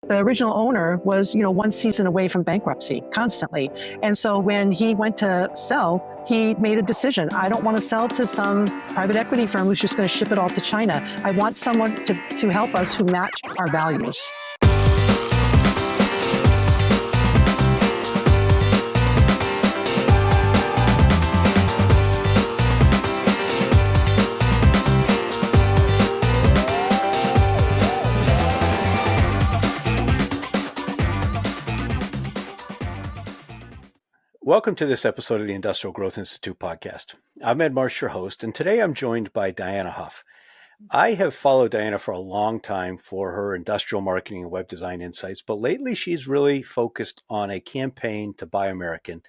The original owner was, one season away from bankruptcy constantly. And so when he went to sell, he made a decision. I don't want to sell to some private equity firm who's just going to ship it all to China. I want someone to help us who match our values. Welcome to this episode of the Industrial Growth Institute podcast. I'm Ed Marsh, your host, and today I'm joined by Dianna Huff. I have followed Dianna for a long time for her industrial marketing and web design insights, but lately she's really focused on a campaign to buy American,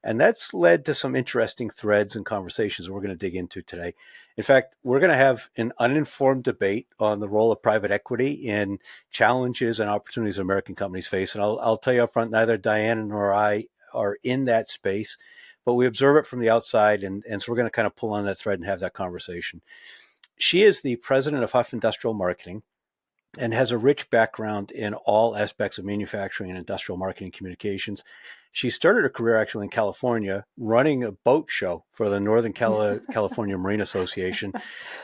and that's led to some interesting threads and conversations we're going to dig into today. In fact, we're going to have an uninformed debate on the role of private equity in challenges and opportunities American companies face, and I'll tell you up front, neither Dianna nor I are in that space, but we observe it from the outside. And so we're going to kind of pull on that thread and have that conversation. She is the president of Huff Industrial Marketing and has a rich background in all aspects of manufacturing and industrial marketing communications. She started her career actually in California, running a boat show for the Northern California Marine Association.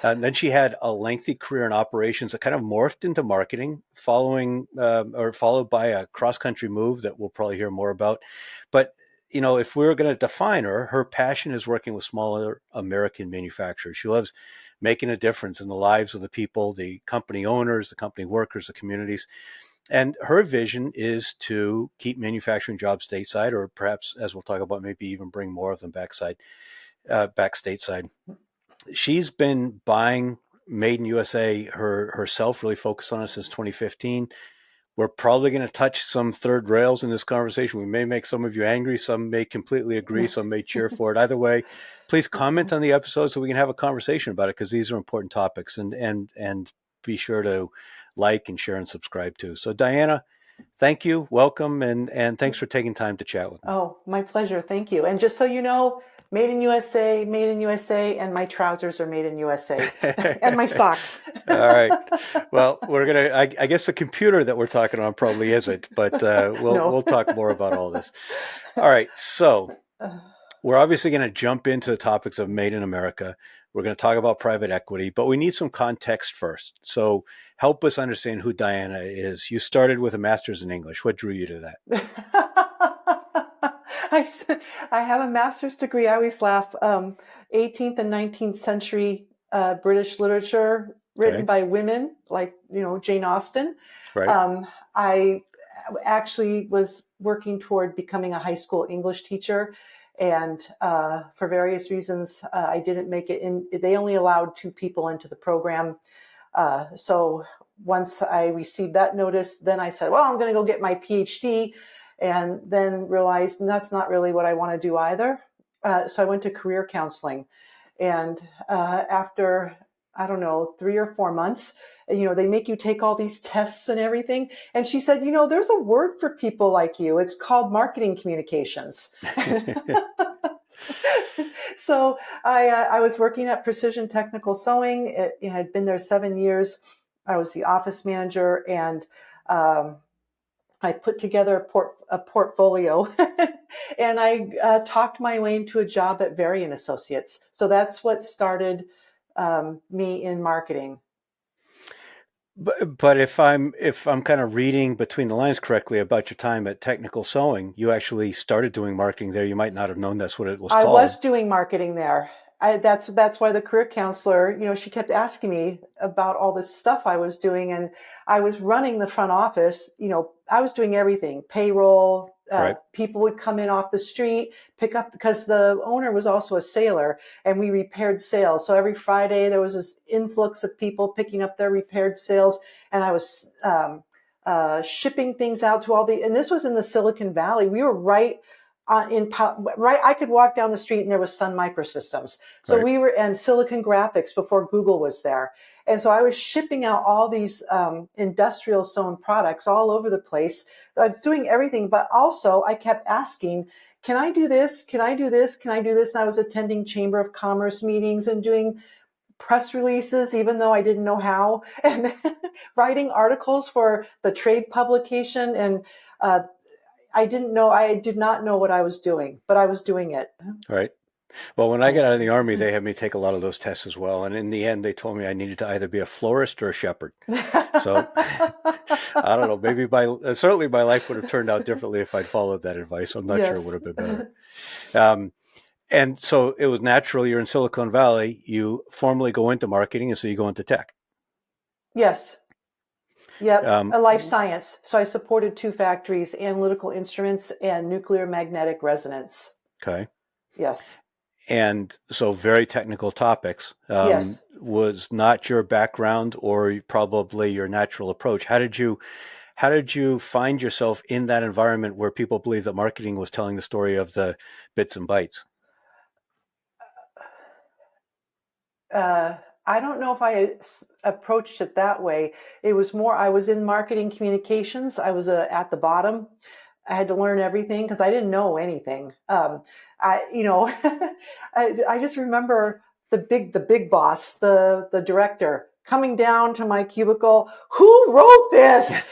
And then she had a lengthy career in operations that kind of morphed into marketing, followed by a cross-country move that we'll probably hear more about. But if we were going to define her passion is working with smaller American manufacturers. She loves making a difference in the lives of the people, the company owners, the company workers, the communities. And her vision is to keep manufacturing jobs stateside, or perhaps, as we'll talk about, maybe even bring more of them back stateside. She's been buying Made in USA herself, really focused on it since 2015. We're probably going to touch some third rails in this conversation. We may make some of you angry. Some may completely agree. Some may cheer for it. Either way, please comment on the episode so we can have a conversation about it, because these are important topics. And be sure to like and share and subscribe too. So Dianna, thank you. Welcome. And thanks for taking time to chat with me. Oh, my pleasure. Thank you. And just so you know, made in USA, and my trousers are made in USA, and my socks. All right. Well, we're going to, I guess the computer that we're talking on probably isn't, but we'll talk more about all this. All right. So we're obviously going to jump into the topics of Made in America. We're going to talk about private equity, but we need some context first. So help us understand who Dianna is. You started with a master's in English. What drew you to that? I have a master's degree. I always laugh. 18th and 19th century British literature written by women, like Jane Austen. Right. I actually was working toward becoming a high school English teacher, and for various reasons, I didn't make it in. They only allowed 2 people into the program. So once I received that notice, then I said, well, I'm going to go get my PhD. And then realized that's not really what I want to do either. So I went to career counseling. And after, 3 or 4 months, they make you take all these tests and everything. And she said, there's a word for people like you. It's called marketing communications. So I was working at Precision Technical Sewing. It had been there 7 years. I was the office manager, and I put together a portfolio and I talked my way into a job at Varian Associates. So that's what started me in marketing. But if I'm kind of reading between the lines correctly about your time at Technical Sewing, you actually started doing marketing there. You might not have known that's what it was called. I was doing marketing there. That's why the career counselor, she kept asking me about all this stuff I was doing, and I was running the front office. I was doing everything, payroll. Right. People would come in off the street, pick up, because the owner was also a sailor, and we repaired sails. So every Friday there was this influx of people picking up their repaired sails, and I was shipping things out to and this was in the Silicon Valley. We were right. I could walk down the street and there was Sun Microsystems. So Right. we were, and Silicon Graphics before Google was there. And so I was shipping out all these industrial sewn products all over the place. I was doing everything, but also I kept asking, can I do this? Can I do this? Can I do this? And I was attending Chamber of Commerce meetings and doing press releases, even though I didn't know how, and writing articles for the trade publication. And I did not know what I was doing, but I was doing it. Right. Well, when I got out of the Army, they had me take a lot of those tests as well. And in the end, they told me I needed to either be a florist or a shepherd. So I don't know, maybe certainly my life would have turned out differently if I'd followed that advice. I'm not sure it would Yes. have been better. And so it was natural. You're in Silicon Valley. You formally go into marketing, and so you go into tech. Yes. Yep. Um, A life science. So I supported 2 factories, analytical instruments and nuclear magnetic resonance. okay. Yes. And so very technical topics. Yes. Was not your background or probably your natural approach. How did you find yourself in that environment where people believe that marketing was telling the story of the bits and bytes? I don't know if I approached it that way. It was more, I was in marketing communications. I was at the bottom. I had to learn everything because I didn't know anything. I just remember the big boss, the director, coming down to my cubicle. Who wrote this?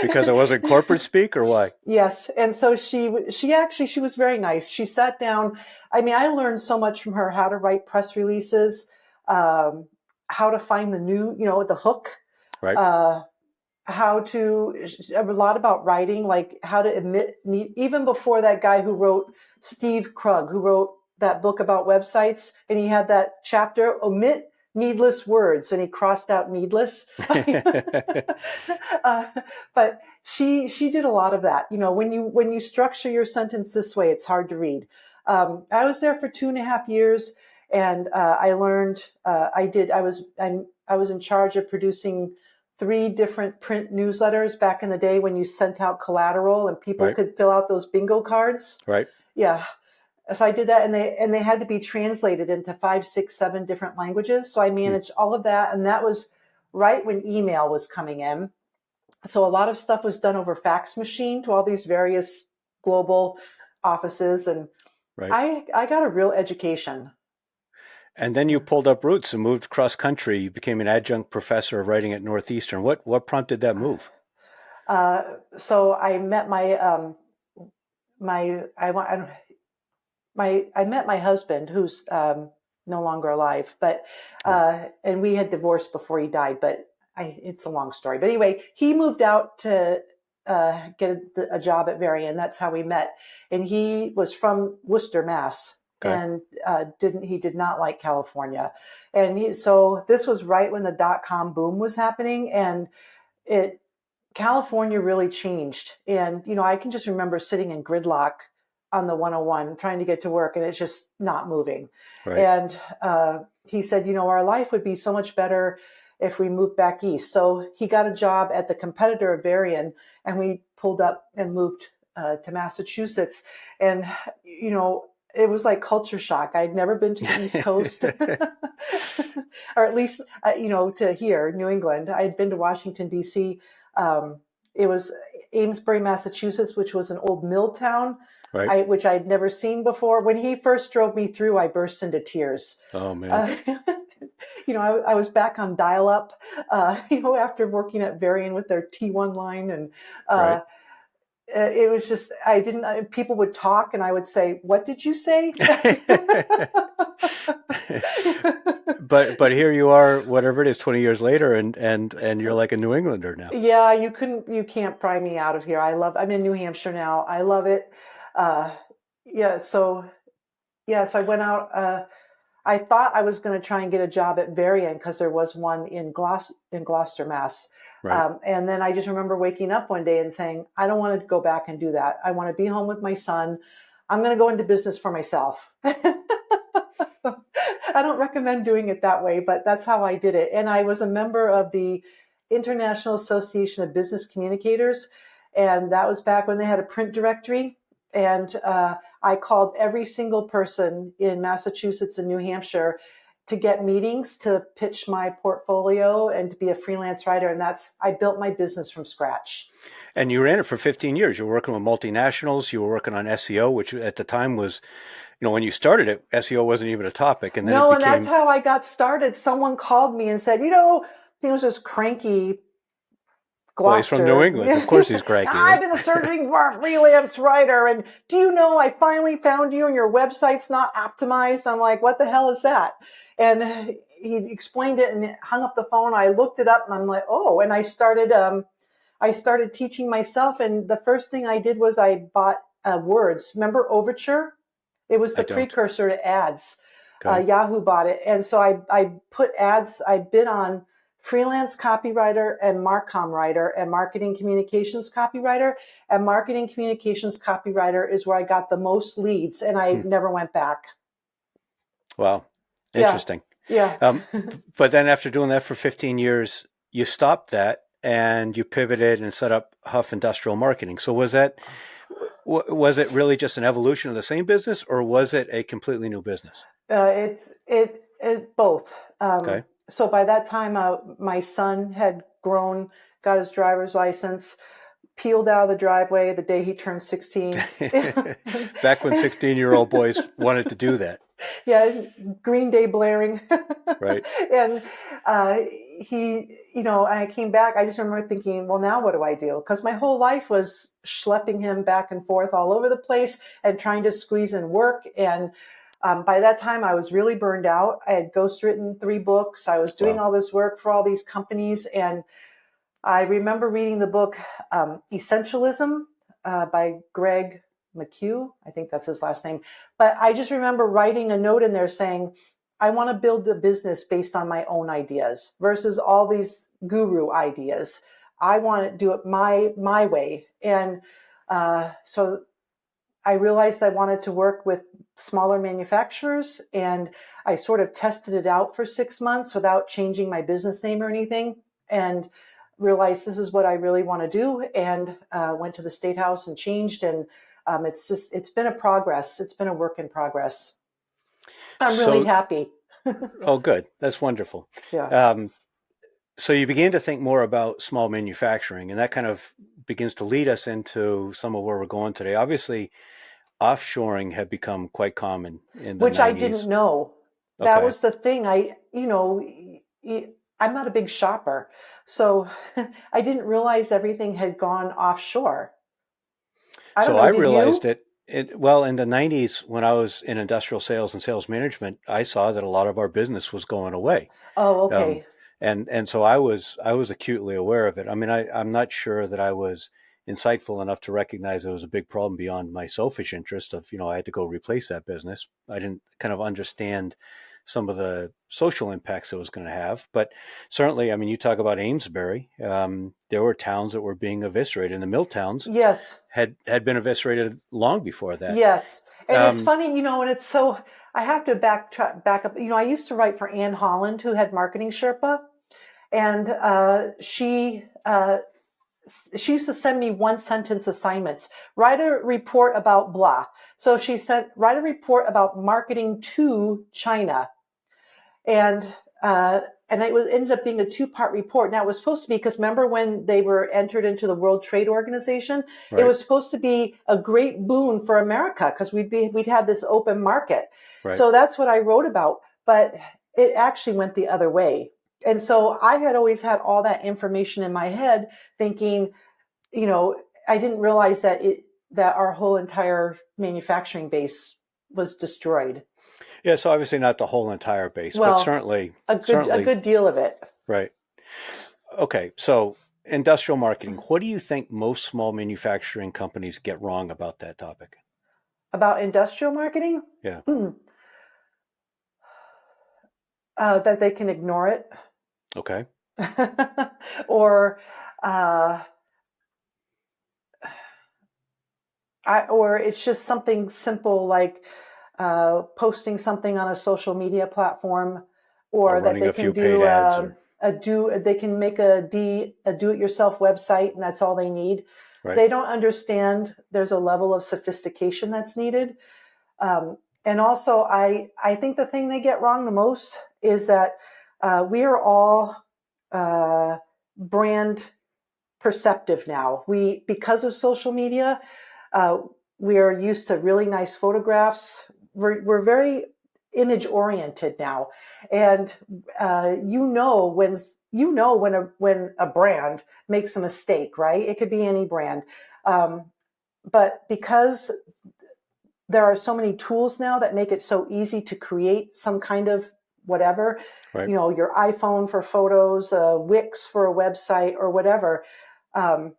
Because it wasn't corporate speak, or why? Yes. And so she was very nice. She sat down. I mean, I learned so much from her, how to write press releases, how to find the hook, Right. a lot about writing, like how to even before that guy who wrote, Steve Krug, who wrote that book about websites, and he had that chapter, omit needless words, and he crossed out needless. But she did a lot of that. When you structure your sentence this way, it's hard to read. I was there for 2.5 years, and I learned. I was in charge of producing 3 different print newsletters back in the day when you sent out collateral and people Right. could fill out those bingo cards. Right. Yeah. So I did that, and they had to be translated into 5, 6, 7 different languages. So I managed all of that, and that was right when email was coming in. So a lot of stuff was done over fax machine to all these various global offices, and Right. I got a real education. And then you pulled up roots and moved cross country. You became an adjunct professor of writing at Northeastern. What prompted that move? So I met I met my husband, who's no longer alive, but and we had divorced before he died. But it's a long story. But anyway, he moved out to get a job at Varian. That's how we met. And he was from Worcester, Mass. Okay. And he did not like California. And so this was right when the .com boom was happening, and California really changed. And I can just remember sitting in gridlock on the 101 trying to get to work, and it's just not moving. Right. And he said, our life would be so much better if we moved back east. So he got a job at the competitor of Varian, and we pulled up and moved to Massachusetts. And it was like culture shock. I'd never been to the East Coast, or at least to here, New England. I had been to Washington, D.C. It was Amesbury, Massachusetts, which was an old mill town, Right. which I'd never seen before. When he first drove me through, I burst into tears. Oh, man. I was back on dial-up, after working at Varian with their T1 line, and Right. it was just, people would talk, and I would say, "What did you say?" But here you are, whatever it is, 20 years later, and you're like a New Englander now. Yeah, you can't pry me out of here. I'm in New Hampshire now. I love it. So I went out. I thought I was going to try and get a job at Varian because there was one in Gloucester, Mass. Right. And then I just remember waking up one day and saying, I don't want to go back and do that. I want to be home with my son. I'm going to go into business for myself. I don't recommend doing it that way, but that's how I did it. And I was a member of the International Association of Business Communicators. And that was back when they had a print directory. And I called every single person in Massachusetts and New Hampshire to get meetings to pitch my portfolio and to be a freelance writer. And I built my business from scratch. And you ran it for 15 years. You were working with multinationals. You were working on SEO, which at the time was, when you started it, SEO wasn't even a topic, and then No, it and that's became. how I got started. Someone called me and said, I think it was this cranky Well, he's from New Gloucester. England. Of course he's cranky, I've right? been searching for a freelance writer. And do you know, I finally found you and your website's not optimized. I'm like, what the hell is that? And he explained it and hung up the phone. I looked it up and I'm like, oh, and I started teaching myself. And the first thing I did was I bought Words. Remember Overture? It was I the don't. precursor to ads. Okay. Yahoo bought it. And so I put ads, I bid on freelance copywriter and Marcom writer and marketing communications copywriter. And marketing communications copywriter is where I got the most leads, and I never went back. Wow. Yeah. Interesting. Yeah. But then after doing that for 15 years, you stopped that and you pivoted and set up Huff Industrial Marketing. So was it really just an evolution of the same business, or was it a completely new business? It both. Okay. So by that time, my son had grown, got his driver's license, peeled out of the driveway the day he turned 16. Back when 16-year-old boys wanted to do that. Yeah, Green Day blaring. Right. And and I came back. I just remember thinking, well, now what do I do? Because my whole life was schlepping him back and forth all over the place and trying to squeeze in work. And by that time, I was really burned out. I had ghostwritten 3 books. I was doing Wow. all this work for all these companies. And I remember reading the book Essentialism by Greg McHugh. I think that's his last name. But I just remember writing a note in there saying, I want to build a business based on my own ideas versus all these guru ideas. I want to do it my way. And so I realized I wanted to work with smaller manufacturers, and I sort of tested it out for 6 months without changing my business name or anything, and realized this is what I really want to do, and went to the State House and changed. And it's been a progress. It's been a work in progress. I'm really So, happy. oh, good. That's wonderful. Yeah. So you begin to think more about small manufacturing, and that kind of begins to lead us into some of where we're going today. Obviously, offshoring had become quite common in the Which I didn't 90s. know. That Okay. was the thing. I'm not a big shopper, so I didn't realize everything had gone offshore. I don't So know. I Did realized you? well, in the 90s, when I was in industrial sales and sales management, I saw that a lot of our business was going away. Oh, Um, okay. and so I was acutely aware of it. I mean, I'm not sure that I was insightful enough to recognize it was a big problem beyond my selfish interest of, I had to go replace that business. I didn't kind of understand some of the social impacts it was going to have. But certainly, I mean, you talk about Amesbury. There were towns that were being eviscerated, and the mill towns Yes. had been eviscerated long before that. Yes. And it's Um, funny, and it's so, I have to back up. I used to write for Ann Holland, who had Marketing Sherpa, and she used to send me 1-sentence assignments. Write a report about blah. So she said, write a report about marketing to China. And ended up being a 2-part report. Now it was supposed to be, because remember when they were entered into the World Trade Organization, it right, was supposed to be a great boon for America because we'd had this open market. right. So that's what I wrote about, but it actually went the other way. And so I had always had all that information in my head, thinking, I didn't realize that our whole entire manufacturing base was destroyed. Yeah, so obviously not the whole entire base, but Well, certainly, a good deal of it. right. Okay, so industrial marketing. What do you think most small manufacturing companies get wrong about that topic? About industrial marketing, Yeah. that they can ignore it, Okay. or uh, or it's just something simple like posting something on a social media platform, Or or that running they a can few paid ads, or they can make a do-it-yourself website, and that's all they need. right. They don't understand there's a level of sophistication that's needed. And also, I think the thing they get wrong the most is that we are all brand perceptive now. Because of social media, uh, we are used to really nice photographs. we're very image oriented now, and when a brand makes a mistake, right? It could be any brand, but because there are so many tools now that make it so easy to create some kind of whatever, Right. your iPhone for photos, Wix for a website, or whatever. Um,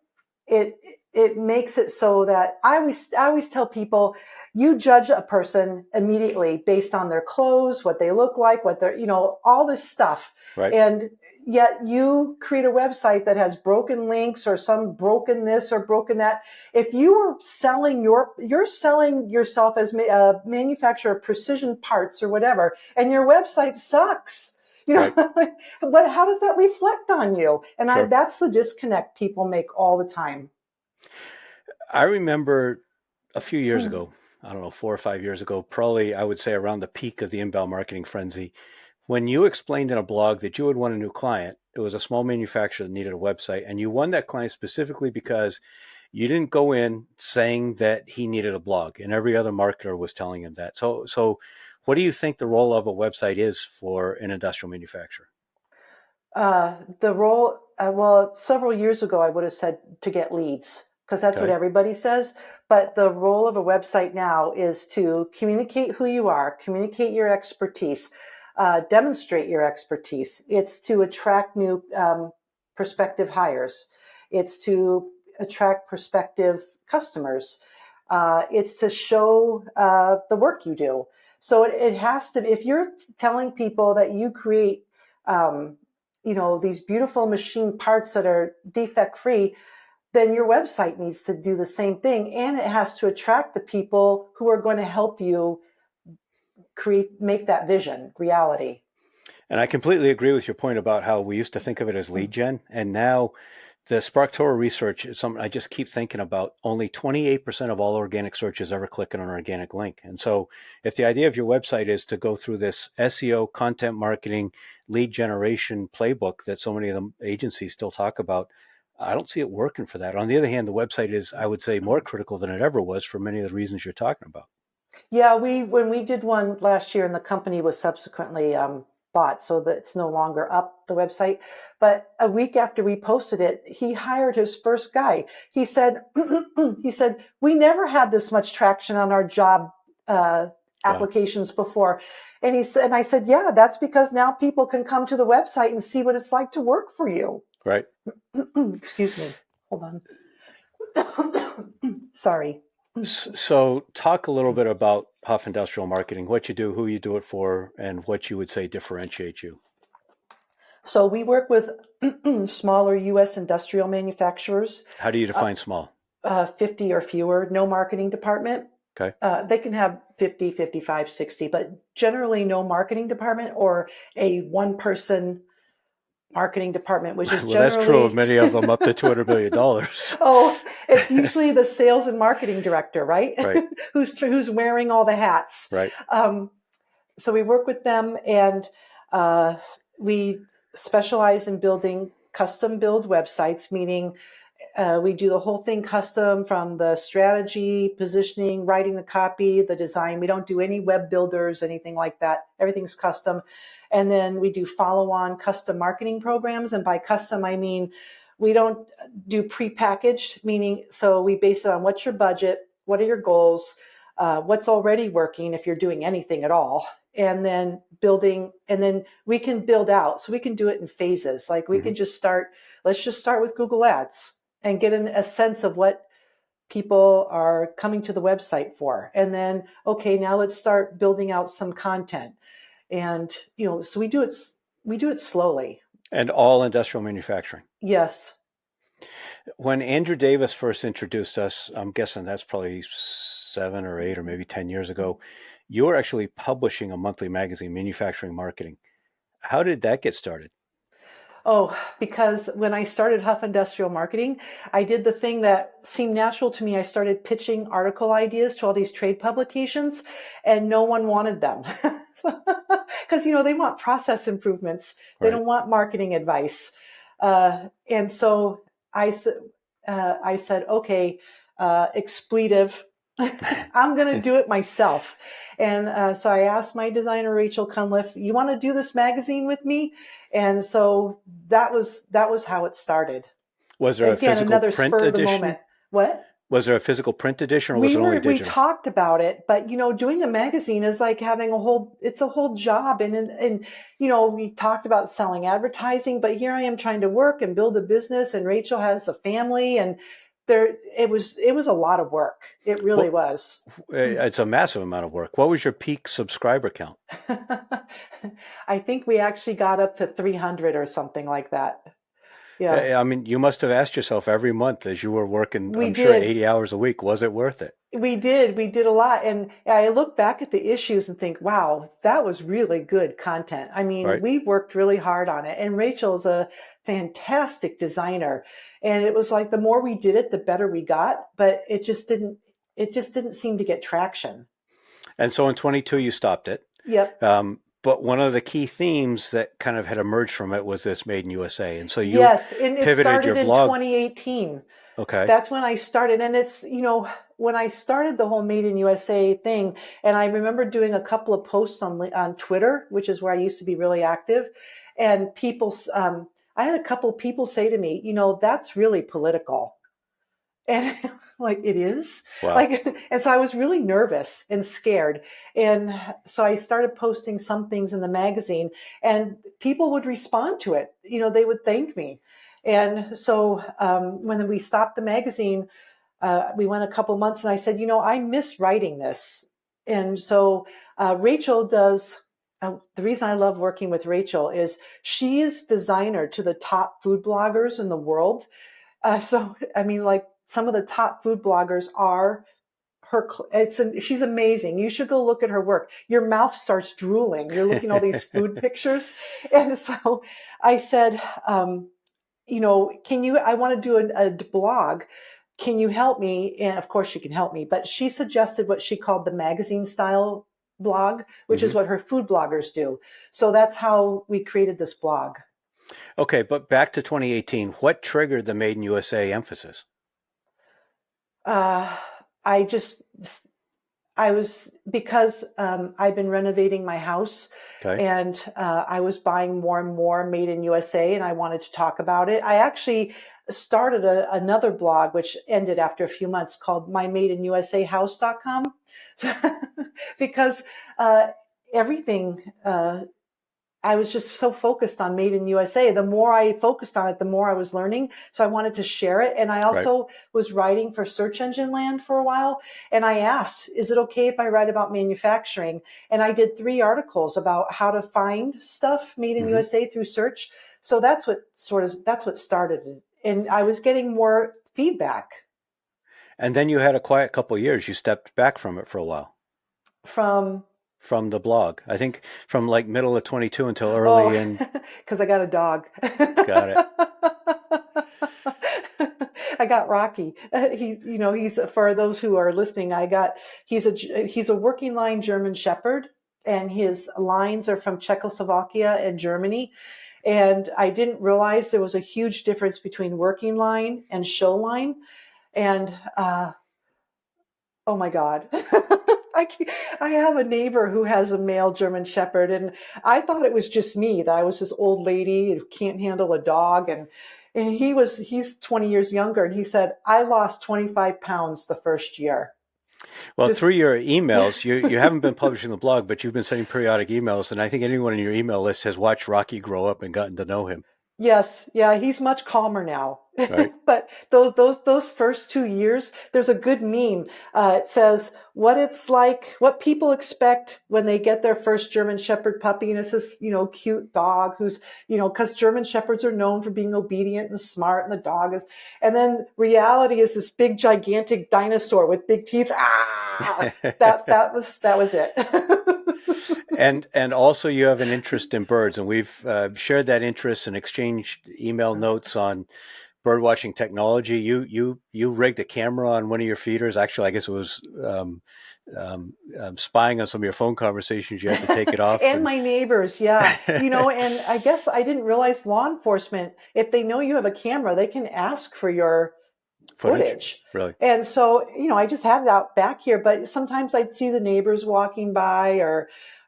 it it makes it so that I always tell people, you judge a person immediately based on their clothes, what they look like, what they're, all this stuff. Right. And yet you create a website that has broken links or some broken this or broken that. If you are selling you're selling yourself as a manufacturer of precision parts or whatever, and your website sucks, Right. how does that reflect on you? And Sure. that's the disconnect people make all the time. I remember a few years ago, I don't know, 4 or 5 years ago, probably I would say around the peak of the inbound marketing frenzy, when you explained in a blog that you had won a new client. It was a small manufacturer that needed a website, and you won that client specifically because you didn't go in saying that he needed a blog, and every other marketer was telling him that. So what do you think the role of a website is for an industrial manufacturer? The role, well, several years ago, I would have said to get leads, because that's what Okay. everybody says. But the role of a website now is to communicate who you are, communicate your expertise, demonstrate your expertise. It's to attract new prospective hires. It's to attract prospective customers. It's to show the work you do. So it has to, if you're telling people that you create, these beautiful machine parts that are defect free, then your website needs to do the same thing. And it has to attract the people who are going to help you make that vision reality. And I completely agree with your point about how we used to think of it as lead gen, and now the Sparktora research is something I just keep thinking about. Only 28% of all organic searches ever click on an organic link. And so if the idea of your website is to go through this SEO, content marketing, lead generation playbook that so many of the agencies still talk about, I don't see it working for that. On the other hand, the website is, I would say, more critical than it ever was for many of the reasons you're talking about. Yeah, when we did one last year, and the company was subsequently bought, so that it's no longer up the website. But a week after we posted it, he hired his first guy. He said, he said, we never had this much traction on our job applications before. And he said, and I said, yeah, that's because now people can come to the website and see what it's like to work for you. Right. Excuse me. Hold on. Sorry. So talk a little bit about Huff Industrial Marketing, what you do, who you do it for, and what you would say differentiates you. So we work with smaller U.S. industrial manufacturers. How do you define small? 50 or fewer, no marketing department. Okay. They can have 50, 55, 60, but generally no marketing department, or a one-person marketing department, which is Well, that's true of generally many of them up to $200 million. oh, it's usually the sales and marketing director, right? Right. who's wearing all the hats. Right. So we work with them, and we specialize in building custom build websites, meaning we do the whole thing custom, from the strategy, positioning, writing the copy, the design. We don't do any web builders, anything like that. Everything's custom. And then we do follow-on custom marketing programs. And by custom, I mean, we don't do prepackaged, meaning, so we base it on what's your budget, what are your goals, what's already working if you're doing anything at all. And then we can build out. So we can do it in phases. Like we can just let's just start with Google Ads and get a sense of what people are coming to the website for. And then, okay, now let's start building out some content. And, so we do it slowly. And all industrial manufacturing. Yes. When Andrew Davis first introduced us, I'm guessing that's probably 7 or 8 or maybe 10 years ago, you were actually publishing a monthly magazine, Manufacturing Marketing. How did that get started? Oh, because when I started Huff Industrial Marketing, I did the thing that seemed natural to me. I started pitching article ideas to all these trade publications, and no one wanted them. Because, they want process improvements. They don't want marketing advice. And so I said, okay, expletive, I'm going to do it myself. And so I asked my designer, Rachel Cunliffe, you want to do this magazine with me? And so that was how it started. Was there a Again, physical another print spur of the edition? moment. What? Was there a physical print edition, or was it only We digital? talked about it, but doing a magazine is like having it's a whole job. And we talked about selling advertising, but here I am trying to work and build a business, and Rachel has a family, and it was a lot of work. It really Well, was. it's a massive amount of work. What was your peak subscriber count? I think we actually got up to 300 or something like that. Yeah. I mean, you must have asked yourself every month as you were working, We I'm sure, did. 80 hours a week, was it worth it? We did a lot. And I look back at the issues and think, wow, that was really good content. I mean, Right. we worked really hard on it. And Rachel's a fantastic designer. And it was like the more we did it, the better we got. But it just didn't seem to get traction. And so in 22, you stopped it. Yep. But one of the key themes that kind of had emerged from it was this Made in USA. And so you Yes. And it pivoted your started in blog. 2018. Okay. That's when I started. And it's, when I started the whole Made in USA thing, and I remember doing a couple of posts on Twitter, which is where I used to be really active. And I had a couple of people say to me, that's really political. And like, it is. Wow. And so I was really nervous and scared. And so I started posting some things in the magazine, and people would respond to it. They would thank me. And so when we stopped the magazine, we went a couple months, and I said, I miss writing this. And so Rachel does. The reason I love working with Rachel is she is designer to the top food bloggers in the world. So, I mean, like some of the top food bloggers are her. She's amazing. You should go look at her work. Your mouth starts drooling. You're looking at all these food pictures. And so I said, I want to do a blog. Can you help me? And of course she can help me, but she suggested what she called the magazine style blog, which is what her food bloggers do. So that's how we created this blog. Okay, but back to 2018, what triggered the Made in USA emphasis? Because I've been renovating my house, Okay. and I was buying more and more Made in USA, and I wanted to talk about it. I actually started another blog, which ended after a few months, called mymadeinusahouse.com, because everything, I was just so focused on Made in USA. The more I focused on it, the more I was learning. So I wanted to share it. And I also was writing for Search Engine Land for a while. And I asked, is it okay if I write about manufacturing? And I did 3 articles about how to find stuff Made in USA through search. So that's what started it. And I was getting more feedback. And then you had a quiet couple of years. You stepped back from it for a while. From the blog. I think from like middle of 22 until early in. Because I got a dog. Got it. I got Rocky. He's, for those who are listening, he's a working line German Shepherd, and his lines are from Czechoslovakia and Germany. And I didn't realize there was a huge difference between working line and show line. And, oh my God. I have a neighbor who has a male German Shepherd, and I thought it was just me, that I was this old lady who can't handle a dog. And he's 20 years younger, and he said, I lost 25 pounds the first year. Well, through your emails, you haven't been publishing the blog, but you've been sending periodic emails, and I think anyone in your email list has watched Rocky grow up and gotten to know him. Yes. Yeah. He's much calmer now. Right. But those first 2 years, there's a good meme. It says what people expect when they get their first German Shepherd puppy. And it's this, cute dog who's, because German Shepherds are known for being obedient and smart, and the dog is, and then reality is this big, gigantic dinosaur with big teeth. That was it. And also you have an interest in birds, and we've shared that interest and exchanged email notes on bird watching technology. You rigged a camera on one of your feeders. Actually, I guess it was spying on some of your phone conversations. You had to take it off. And my neighbors, yeah. And I guess I didn't realize law enforcement, if they know you have a camera, they can ask for your footage. Really? And so, I just had it out back here, but sometimes I'd see the neighbors walking by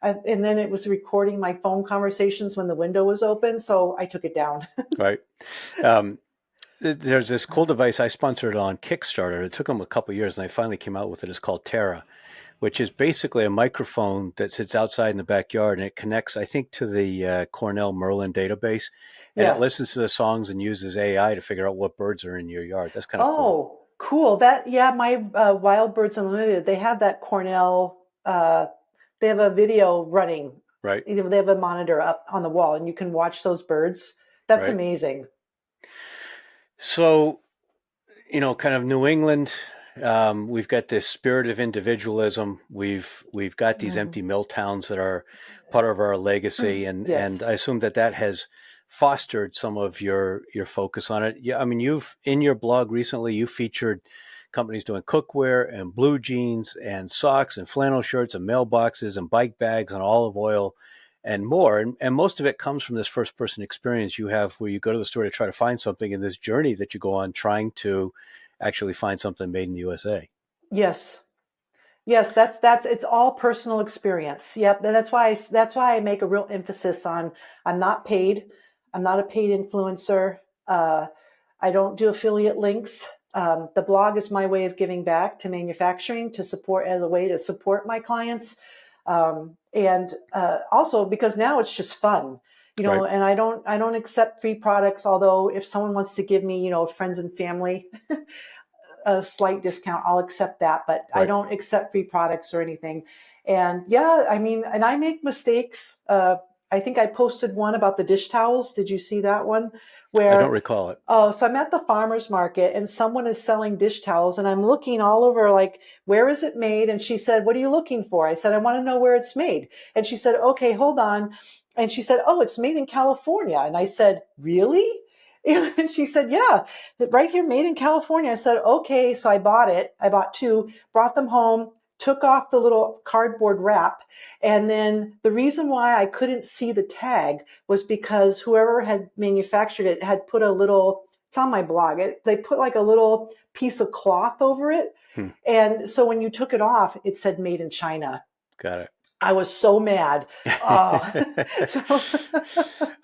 and then it was recording my phone conversations when the window was open. So I took it down. Right. Um, there's this cool device I sponsored on Kickstarter. It took them a couple of years, and they finally came out with it. It's called Terra, which is basically a microphone that sits outside in the backyard, and it connects, I think, to the Cornell Merlin database, and it Yeah. listens to the songs and uses AI to figure out what birds are in your yard. That's kind of cool. Oh, cool. My Wild Birds Unlimited, they have that Cornell, they have a video running. Right. They have a monitor up on the wall and you can watch those birds. That's Right. amazing. So, kind of New England, we've got this spirit of individualism. We've got these empty mill towns that are part of our legacy, and Yes. I assume that has fostered some of your focus on it. Yeah, I mean, you've in your blog recently you featured companies doing cookware and blue jeans and socks and flannel shirts and mailboxes and bike bags and olive oil and more. And most of it comes from this first person experience you have where you go to the store to try to find something in this journey that you go on trying to actually find something made in the USA. Yes. Yes, that's it's all personal experience. Yep, and that's why I make a real emphasis on I'm not paid. I'm not a paid influencer. I don't do affiliate links. The blog is my way of giving back to manufacturing to support as a way to support my clients, and also because now it's just fun, Right. And I don't accept free products. Although if someone wants to give me, friends and family a slight discount, I'll accept that, but I Right. don't accept free products or anything. And yeah, I mean, and I make mistakes. I think I posted one about the dish towels. Did you see that one? I don't Where, recall it. oh, so I'm at the farmer's market and someone is selling dish towels and I'm looking all over like, where is it made? And she said, what are you looking for? I said, I want to know where it's made. And she said, okay, hold on. And she said, oh, it's made in California. And I said, really? And she said, yeah, right here, made in California. I said, okay. So I bought it. I bought two, brought them home, took off the little cardboard wrap. And then the reason why I couldn't see the tag was because whoever had manufactured it had put a little, it's on my blog, they put like a little piece of cloth over it. And so when you took it off, it said made in China. Got it. I was so mad. Oh.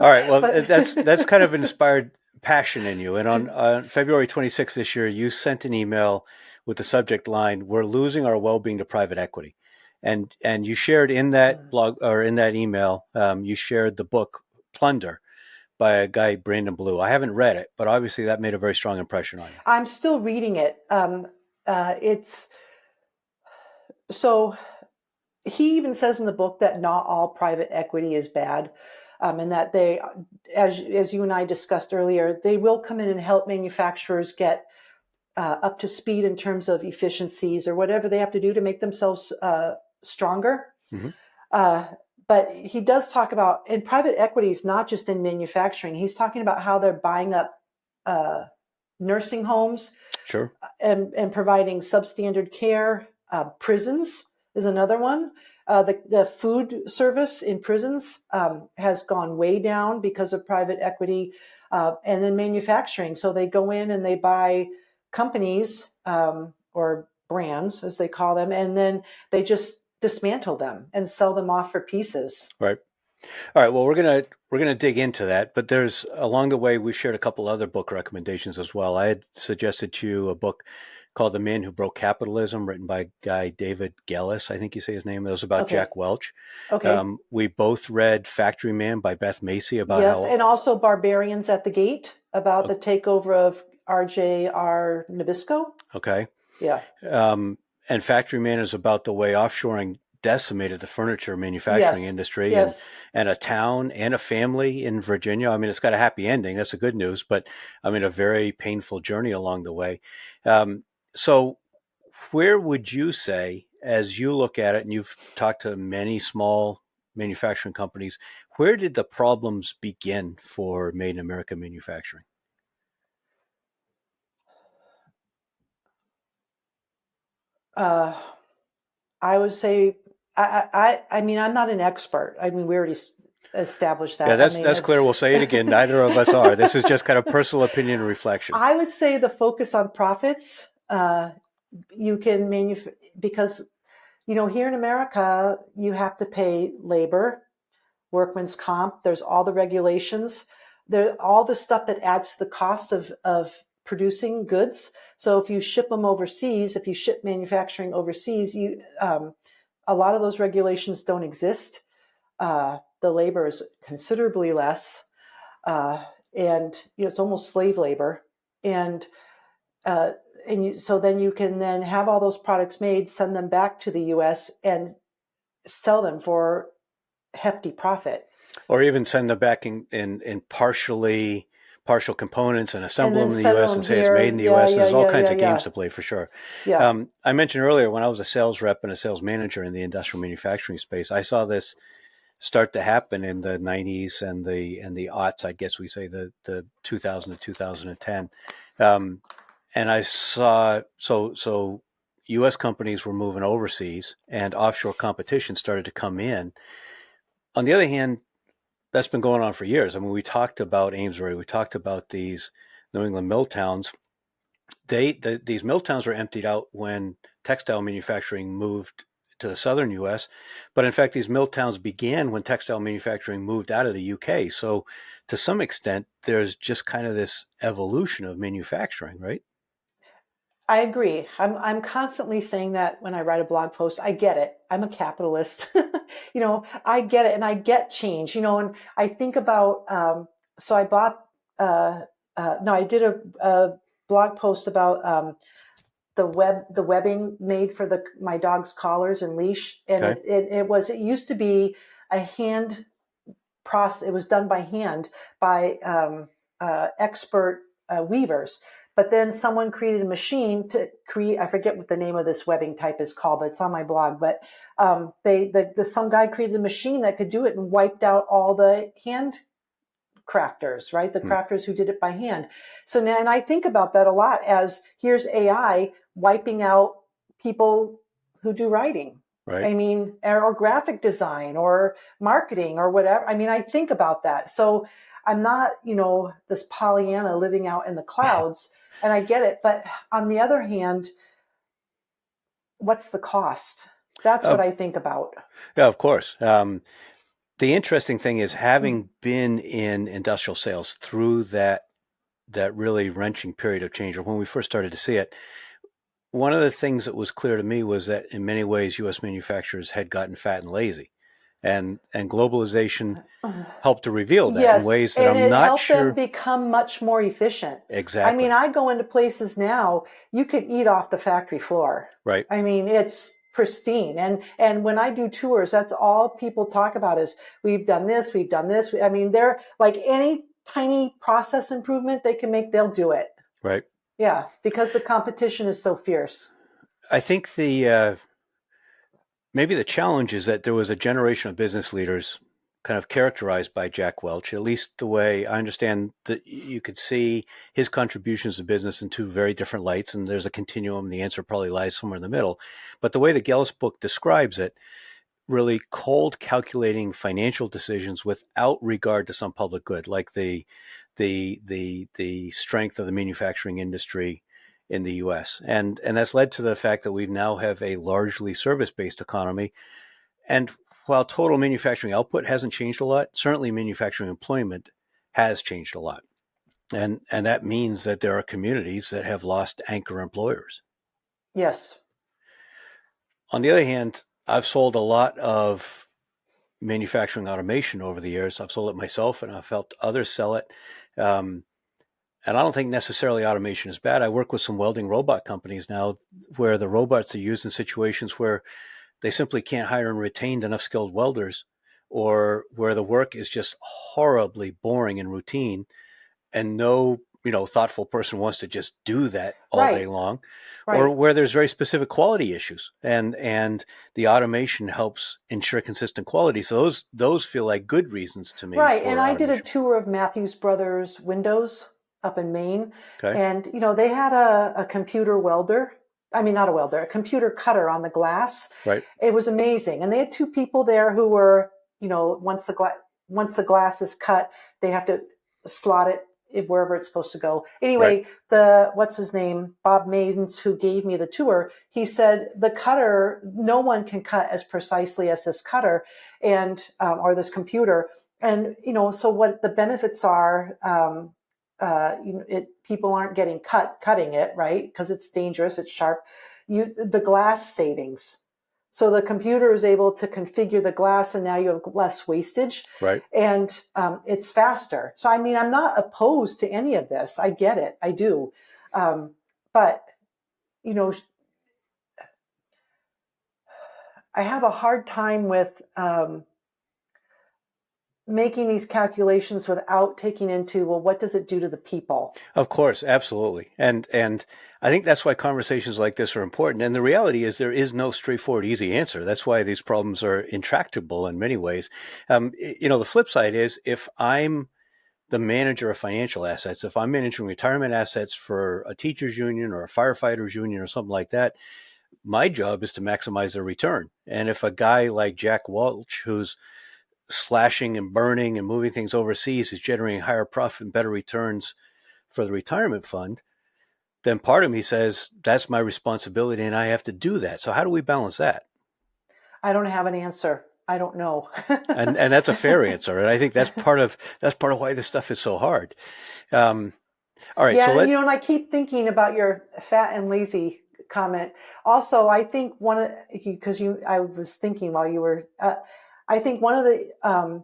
All right. Well, But that's kind of inspired passion in you. And on February 26th this year, you sent an email with the subject line, "We're losing our well-being to private equity," and you shared in that blog or in that email, you shared the book Plunder by a guy Brandon Blue. I haven't read it, but obviously that made a very strong impression on you. I'm still reading it. It's so he even says in the book that not all private equity is bad, and that they, as you and I discussed earlier, they will come in and help manufacturers get up to speed in terms of efficiencies or whatever they have to do to make themselves stronger. Mm-hmm. Uh, but he does talk about in private equities, not just in manufacturing. He's talking about how they're buying up nursing homes, Sure. and providing substandard care. Prisons is another one. The food service in prisons has gone way down because of private equity, and then manufacturing. So they go in and they buy companies or brands, as they call them, and then they just dismantle them and sell them off for pieces. Right. All right. Well, we're gonna dig into that, but there's along the way we shared a couple other book recommendations as well. I had suggested to you a book called The Man Who Broke Capitalism, written by a guy David Gellis, I think you say his name. It was about Okay. Jack Welch. Okay. We both read Factory Man by Beth Macy about Yes, how. and also Barbarians at the Gate about the takeover of RJR Nabisco. Okay. Yeah. And Factory Man is about the way offshoring decimated the furniture manufacturing Yes. industry Yes. and a town and a family in Virginia. I mean, it's got a happy ending. That's the good news, but I mean, a very painful journey along the way. So where would you say, as you look at it, and you've talked to many small manufacturing companies, where did the problems begin for Made in America manufacturing? I would say, I mean, I'm not an expert. I mean, we already establish Yeah, that. I mean, that's clear. We'll say it again. Neither of us are. This is just kind of personal opinion and reflection. I would say the focus on profits, you can because, here in America, you have to pay labor, workman's comp. There's all the regulations. There, all the stuff that adds to the cost of producing goods. So if you ship them overseas, if you ship manufacturing overseas, a lot of those regulations don't exist. The labor is considerably less, and it's almost slave labor. And uh, so then you can then have all those products made, send them back to the U.S. and sell them for hefty profit. Or even send them back in partial components and And assemble then them in the send U.S. them and say it's here. made in the Yeah, U.S. yeah, There's all yeah, kinds yeah, of games yeah. to play for sure. Yeah. I mentioned earlier when I was a sales rep and a sales manager in the industrial manufacturing space, I saw this start to happen in the 90s and the aughts, I guess we say the 2000 to 2010. And I saw so U.S. companies were moving overseas and offshore competition started to come in. On the other hand, that's been going on for years. I mean, we talked about Amesbury, we talked about these New England mill towns. These mill towns were emptied out when textile manufacturing moved to the southern U.S. But in fact, these mill towns began when textile manufacturing moved out of the U.K. So to some extent, there's just kind of this evolution of manufacturing, right? I agree. I'm constantly saying that when I write a blog post. I get it. I'm a capitalist. I get it, and I get change. And I think about. So I bought. No, I did a blog post about the webbing made for my dog's collars and leash, and Okay. it used to be a hand process. It was done by hand by expert weavers. But then someone created a machine to create. I forget what the name of this webbing type is called, but it's on my blog. But some guy created a machine that could do it and wiped out all the hand crafters, right? The crafters who did it by hand. So now, and I think about that a lot as here's AI wiping out people who do writing. Right. I mean, or graphic design or marketing or whatever. I mean, I think about that. So I'm not, this Pollyanna living out in the clouds, and I get it. But on the other hand, what's the cost? That's what I think about. Yeah, of course. The interesting thing is having been in industrial sales through that really wrenching period of change, or when we first started to see it, one of the things that was clear to me was that in many ways U.S. manufacturers had gotten fat and lazy, and globalization helped to reveal that in Yes, ways that and I'm it not helped them sure. become much more efficient. I Exactly. mean, I go into places now, you could eat off the factory floor. Right. I mean, it's pristine. And when I do tours, that's all people talk about is we've done this, we've done this. I mean, they're like any tiny process improvement they can make, they'll do it. Right. Yeah, because the competition is so fierce. I think maybe the challenge is that there was a generation of business leaders kind of characterized by Jack Welch, at least the way I understand that you could see his contributions to business in two very different lights, and there's a continuum. The answer probably lies somewhere in the middle. But the way the Gell's book describes it, really cold calculating financial decisions without regard to some public good, like the strength of the manufacturing industry in the U.S. And that's led to the fact that we now have a largely service-based economy. And while total manufacturing output hasn't changed a lot, certainly manufacturing employment has changed a lot. And that means that there are communities that have lost anchor employers. Yes. On the other hand, I've sold a lot of manufacturing automation over the years. I've sold it myself and I've helped others sell it. And I don't think necessarily automation is bad. I work with some welding robot companies now where the robots are used in situations where they simply can't hire and retain enough skilled welders, or where the work is just horribly boring and routine and no thoughtful person wants to just do that all day Right. long, or Right. where there's very specific quality issues and the automation helps ensure consistent quality. So those feel like good reasons to me Right. And for I did a automation. tour of Matthews Brothers Windows up in Maine. Okay. And, they had a computer welder. I mean, not a welder, a computer cutter on the glass. Right. It was amazing. And they had two people there who were, once once the glass is cut, they have to slot it wherever it's supposed to go. Anyway, what's his name? Bob Mains, who gave me the tour, he said the cutter, no one can cut as precisely as this cutter and, or this computer. And, so what the benefits are, people aren't getting cutting it, right? Because it's dangerous, it's sharp. The glass savings. So the computer is able to configure the glass, and now you have less wastage, Right. and it's faster. So, I mean, I'm not opposed to any of this. I get it. I do. But, I have a hard time with making these calculations without taking into, well, what does it do to the people? Of course, absolutely. And I think that's why conversations like this are important. And the reality is there is no straightforward, easy answer. That's why these problems are intractable in many ways. The flip side is if I'm the manager of financial assets, if I'm managing retirement assets for a teachers union or a firefighters union or something like that, my job is to maximize their return. And if a guy like Jack Welch, who's slashing and burning and moving things overseas, is generating higher profit and better returns for the retirement fund, then part of me says that's my responsibility and I have to do that. So how do we balance that? I don't have an answer. I don't know. and that's a fair answer. And I think that's part of why this stuff is so hard. All right. Yeah, So let's, and I keep thinking about your fat and lazy comment. Also, I think I was thinking while you were, I think one of the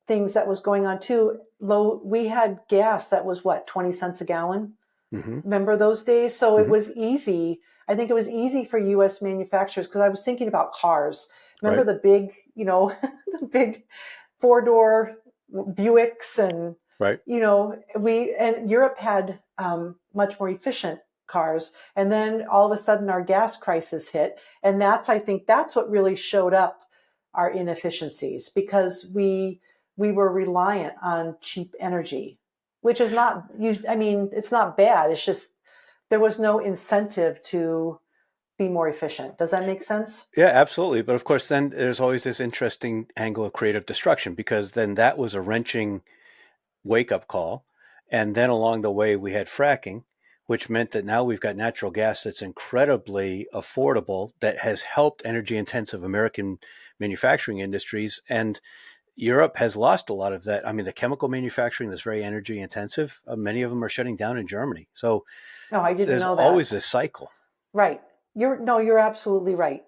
things that was going on too, we had gas that was 20 cents a gallon. mm-hmm. Remember those days? So it Mm-hmm. was easy. I think it was easy for U.S. manufacturers because I was thinking about cars. Remember the big, the big 4-door Buicks and, Right. and Europe had much more efficient cars. And then all of a sudden our gas crisis hit. And I think that's what really showed up our inefficiencies, because we were reliant on cheap energy, which is it's not bad. It's just there was no incentive to be more efficient. Does that make sense? Yeah, absolutely. But of course, then there's always this interesting angle of creative destruction, because then that was a wrenching wake up call. And then along the way, we had fracking, which meant that now we've got natural gas that's incredibly affordable, that has helped energy intensive American manufacturing industries. And Europe has lost a lot of that. I mean, the chemical manufacturing that's very energy intensive, many of them are shutting down in Germany. So I didn't there's know that. always this cycle. Right. You're absolutely right.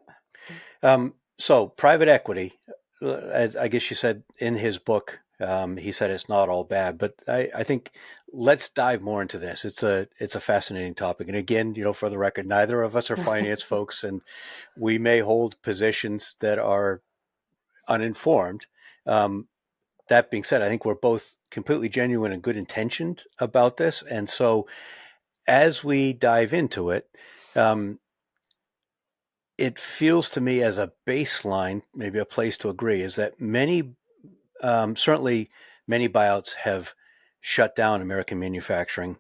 So private equity, I guess you said in his book, he said it's not all bad, but I think let's dive more into this. It's a fascinating topic. And again, for the record, neither of us are finance folks, and we may hold positions that are uninformed. That being said, I think we're both completely genuine and good intentioned about this. And so as we dive into it, it feels to me as a baseline, maybe a place to agree, is that certainly many buyouts have shut down American manufacturing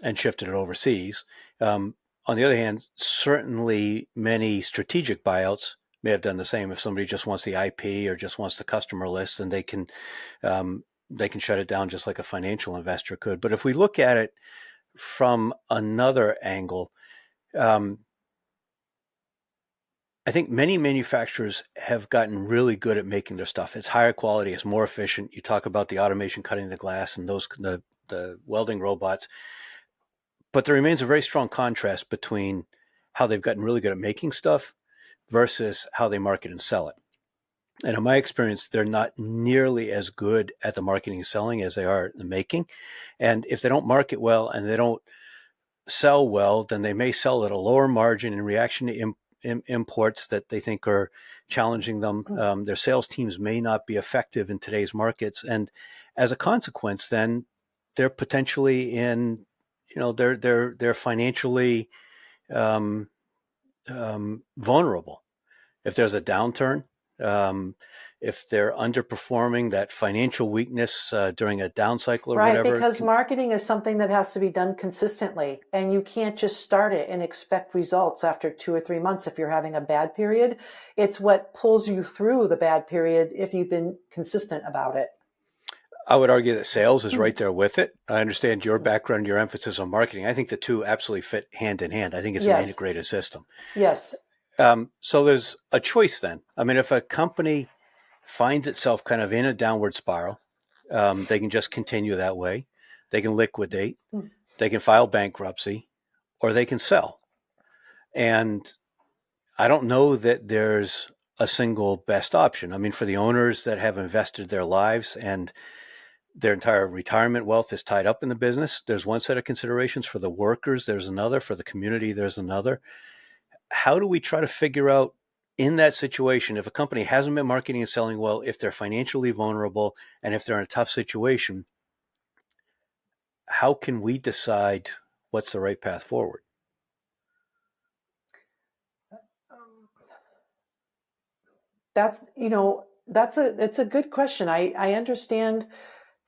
and shifted it overseas. On the other hand, certainly many strategic buyouts may have done the same. If somebody just wants the IP or just wants the customer list, then they can shut it down just like a financial investor could. But if we look at it from another angle, I think many manufacturers have gotten really good at making their stuff. It's higher quality, it's more efficient. You talk about the automation cutting the glass and the welding robots. But there remains a very strong contrast between how they've gotten really good at making stuff versus how they market and sell it. And in my experience, they're not nearly as good at the marketing and selling as they are at the making. And if they don't market well and they don't sell well, then they may sell at a lower margin in reaction to imports that they think are challenging them. Their sales teams may not be effective in today's markets, and as a consequence, then they're potentially they're financially vulnerable. If there's a downturn, if they're underperforming, that financial weakness during a down cycle or right, whatever. Because marketing is something that has to be done consistently, and you can't just start it and expect results after 2 or 3 months if you're having a bad period. It's what pulls you through the bad period if you've been consistent about it. I would argue that sales is right there with it. I understand your background, your emphasis on marketing. I think the two absolutely fit hand in hand. I think it's an Yes. integrated system. Yes. So there's a choice then. I mean, if a company finds itself kind of in a downward spiral, they can just continue that way. They can liquidate, Mm. they can file bankruptcy, or they can sell. And I don't know that there's a single best option. I mean, for the owners that have invested their lives and their entire retirement wealth is tied up in the business, there's one set of considerations. For the workers, there's another. For the community, there's another. How do we try to figure out in that situation, if a company hasn't been marketing and selling well, if they're financially vulnerable, and if they're in a tough situation, how can we decide what's the right path forward? It's a good question. I understand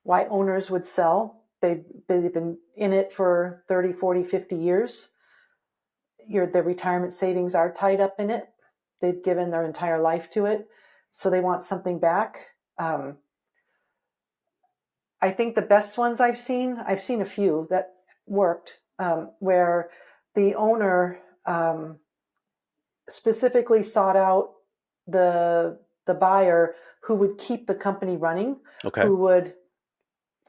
why owners would sell. They've been in it for 30, 40, 50 years. Their retirement savings are tied up in it. They've given their entire life to it. So they want something back. I think the best ones I've seen a few that worked, where the owner specifically sought out the buyer who would keep the company running, Okay. who would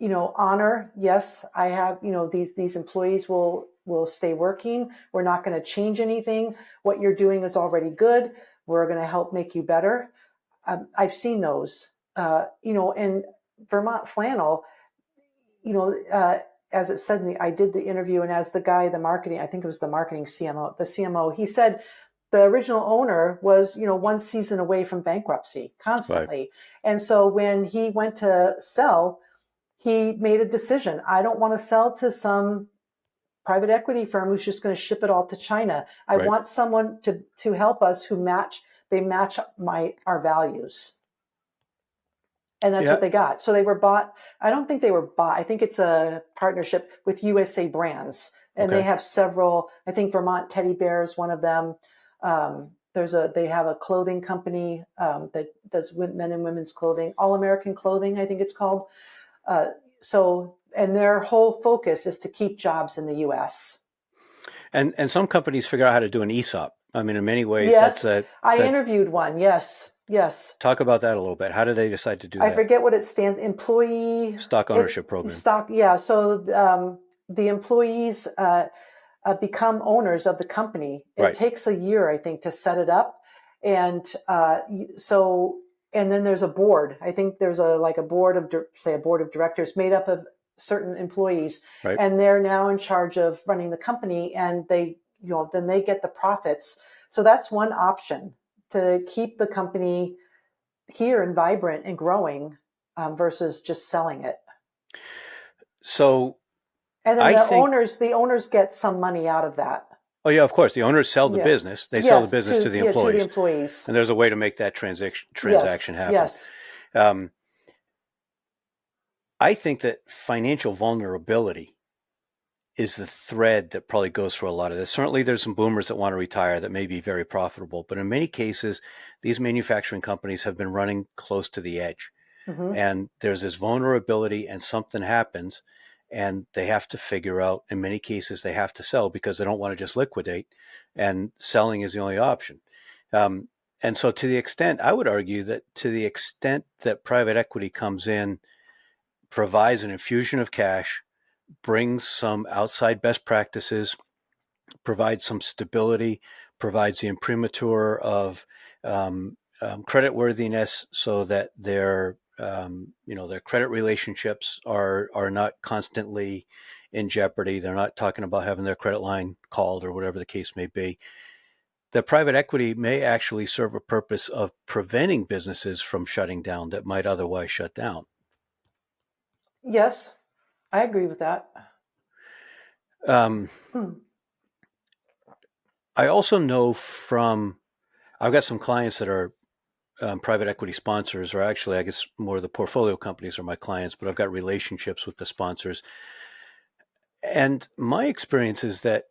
honor, yes, I have, these employees will stay working. We're not going to change anything. What you're doing is already good. We're going to help make you better. I've seen those, and Vermont Flannel, as it said I did the interview, and as the marketing, I think it was the marketing CMO, he said the original owner was, one season away from bankruptcy constantly. Right. And so when he went to sell, he made a decision. I don't want to sell to some private equity firm who's just going to ship it all to China. I Right. want someone to help us who match our values. And that's what they got. So they were bought. I don't think they were bought. I think it's a partnership with USA Brands. And they have several, I think Vermont Teddy Bear is one of them. They have a clothing company that does men and women's clothing, All American Clothing, I think it's called. And their whole focus is to keep jobs in the U.S. And some companies figure out how to do an ESOP. I mean, in many ways, yes, I interviewed one. Yes. Talk about that a little bit. How did they decide to do that? I forget what it stands. Employee stock ownership program. Stock. Yeah. So the employees become owners of the company. It takes a year, I think, to set it up, and and then there's a board. I think there's a board of directors made up of certain employees, and they're now in charge of running the company, and then they get the profits. So that's one option to keep the company here and vibrant and growing versus just selling it. So, and then the owners get some money out of that. Oh yeah, of course. The owners sell the business. They sell the business to the employees. To the employees. And there's a way to make that transaction happen. Yes. I think that financial vulnerability is the thread that probably goes through a lot of this. Certainly there's some boomers that want to retire that may be very profitable, but in many cases, these manufacturing companies have been running close to the edge. Mm-hmm. And there's this vulnerability and something happens and they have to figure out, in many cases, they have to sell because they don't want to just liquidate, and selling is the only option. And so to the extent, I would argue that to the extent that private equity comes in, provides an infusion of cash, brings some outside best practices, provides some stability, provides the imprimatur of creditworthiness so that their credit relationships are not constantly in jeopardy. They're not talking about having their credit line called or whatever the case may be. The private equity may actually serve a purpose of preventing businesses from shutting down that might otherwise shut down. Yes, I agree with that. I also know I've got some clients that are private equity sponsors, or actually, I guess more of the portfolio companies are my clients, but I've got relationships with the sponsors. And my experience is that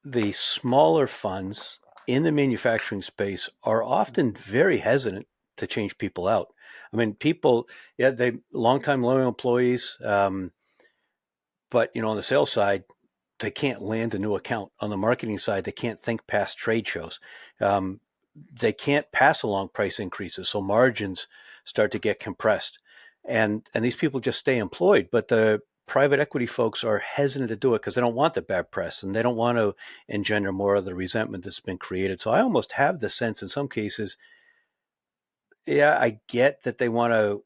the smaller funds in the manufacturing space are often very hesitant to change people out. I mean, people, yeah, they longtime loyal employees, but on the sales side, they can't land a new account. On the marketing side, they can't think past trade shows. Um, they can't pass along price increases, so margins start to get compressed, and these people just stay employed. But the private equity folks are hesitant to do it because they don't want the bad press and they don't want to engender more of the resentment that's been created. So I almost have the sense in some cases, yeah, I get that they want to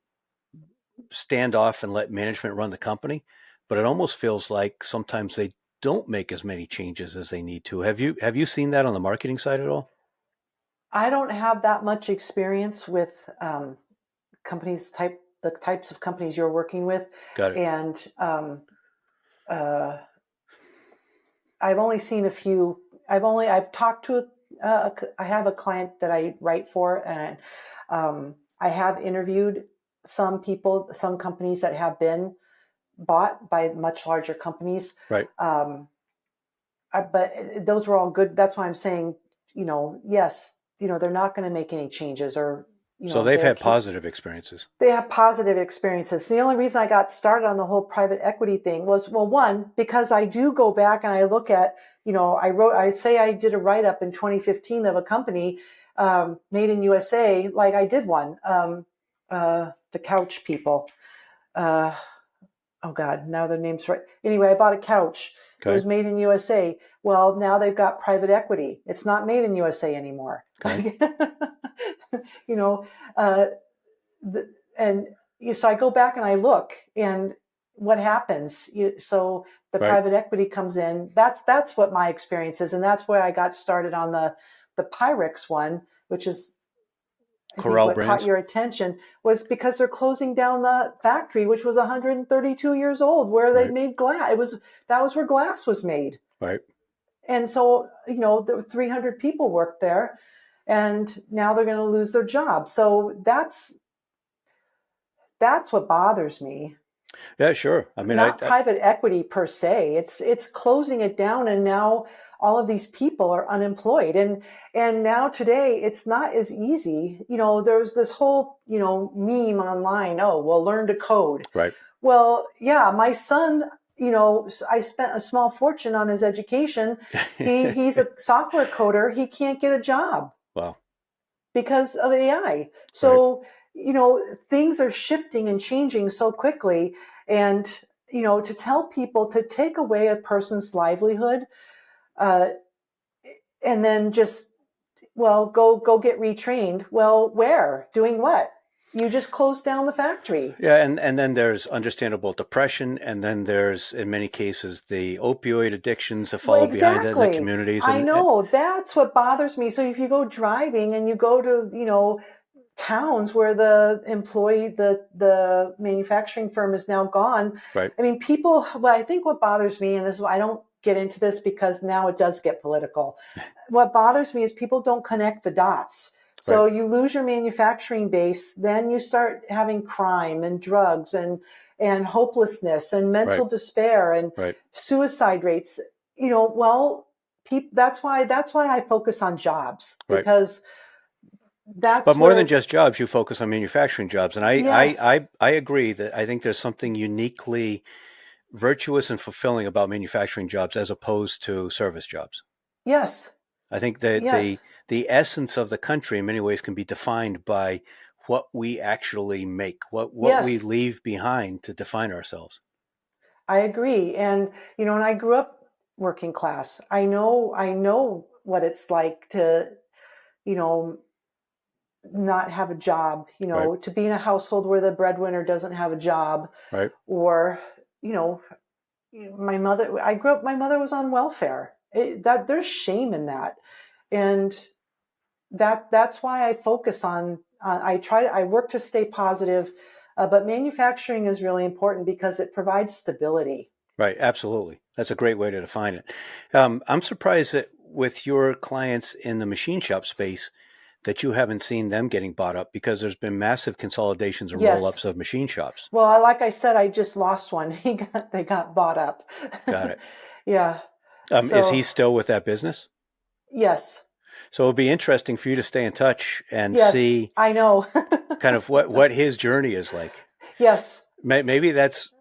stand off and let management run the company, but it almost feels like sometimes they don't make as many changes as they need to. Have you seen that on the marketing side at all? I don't have that much experience with the types of companies you're working with, Got it. and uh, I've only seen a few. I've talked to I have a client that I write for, and I have interviewed some people, some companies that have been bought by much larger companies. Right. But those were all good. That's why I'm saying, yes, they're not going to make any changes, or So they've had positive experiences. they have positive experiences. The only reason I got started on the whole private equity thing was, well, one, because I do go back and I look at, I did a write-up in 2015 of a company, made in USA, like I did one, the couch people. Oh God, now their name's right. Anyway, I bought a couch. Okay. It was made in USA. Well, now they've got private equity. It's not made in USA anymore. Okay. you know, uh, so I go back and I look, and what happens? So the Right. private equity comes in. That's what my experience is, and that's where I got started on the Pyrex one, which is, I think, Corel what Brands. caught your attention was because they're closing down the factory, which was 132 years old, where they Right. made glass. That was where glass was made. Right. And so, the 300 people worked there, and now they're going to lose their job. So that's what bothers me. Yeah, sure. I mean, Not private equity per se. It's closing it down, and now all of these people are unemployed. And now today it's not as easy. There's this whole, meme online. Oh, well, learn to code. right. Well, yeah, my son, I spent a small fortune on his education. He's a software coder. He can't get a job. Wow. Because of AI. So, things are shifting and changing so quickly. And, to tell people to take away a person's livelihood, and then just, well, go get retrained. Well, where? Doing what? You just closed down the factory. Yeah, and then there's understandable depression, and then there's, in many cases, the opioid addictions that follow behind it in the communities. I know, that's what bothers me. So if you go driving and you go to, towns where the employee, the manufacturing firm is now gone. Right. I mean, people, well, I think what bothers me, and this is why I don't get into this because now it does get political. What bothers me is people don't connect the dots. So Right. you lose your manufacturing base, then you start having crime and drugs and hopelessness and mental Right. despair and Right. suicide rates. That's why I focus on jobs, Right. because that's But more where, than just jobs, you focus on manufacturing jobs, and yes, I agree that I think there's something uniquely virtuous and fulfilling about manufacturing jobs as opposed to service jobs. yes, I think that yes, the essence of the country in many ways can be defined by what we actually make, what we yes, leave behind to define ourselves. I agree. And, and I grew up working class. I know what it's like to, you know, not have a job, Right. to be in a household where the breadwinner doesn't have a job, Right. or, you know, my mother was on welfare. That there's shame in that. And that's why I focus on, I work to stay positive, but manufacturing is really important because it provides stability. Right. Absolutely. That's a great way to define it. I'm surprised that with your clients in the machine shop space, that you haven't seen them getting bought up, because there's been massive consolidations and roll ups Yes. of machine shops. Well, like I said, I just lost one. They got bought up. Got it. Yeah. Is he So still with that business? yes. So it'll be interesting for you to stay in touch and Yes, see I know. kind of what his journey is like. Yes. Maybe that's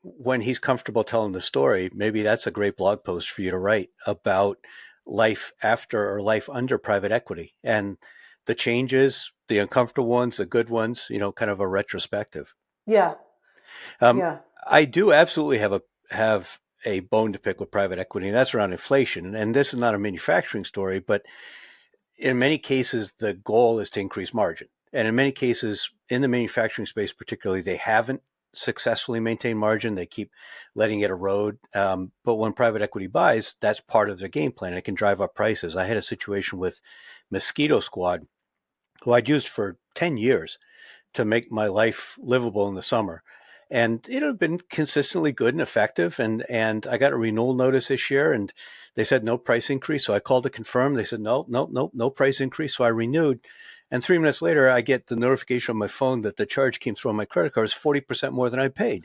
when he's comfortable telling the story. Maybe that's a great blog post for you to write about life after or life under private equity and the changes, the uncomfortable ones, the good ones, kind of a retrospective. Yeah. Um, Yeah. I do absolutely have a bone to pick with private equity, and that's around inflation. And this is not a manufacturing story, but in many cases, the goal is to increase margin. And in many cases, in the manufacturing space, particularly, they haven't successfully maintained margin. They keep letting it erode. But when private equity buys, that's part of their game plan. It can drive up prices. I had a situation with Mosquito Squad, who I'd used for 10 years to make my life livable in the summer. And it had been consistently good and effective. And I got a renewal notice this year, and they said no price increase. So I called to confirm. They said no price increase. So I renewed. And 3 minutes later, I get the notification on my phone that the charge came through on my credit card is 40% more than I paid.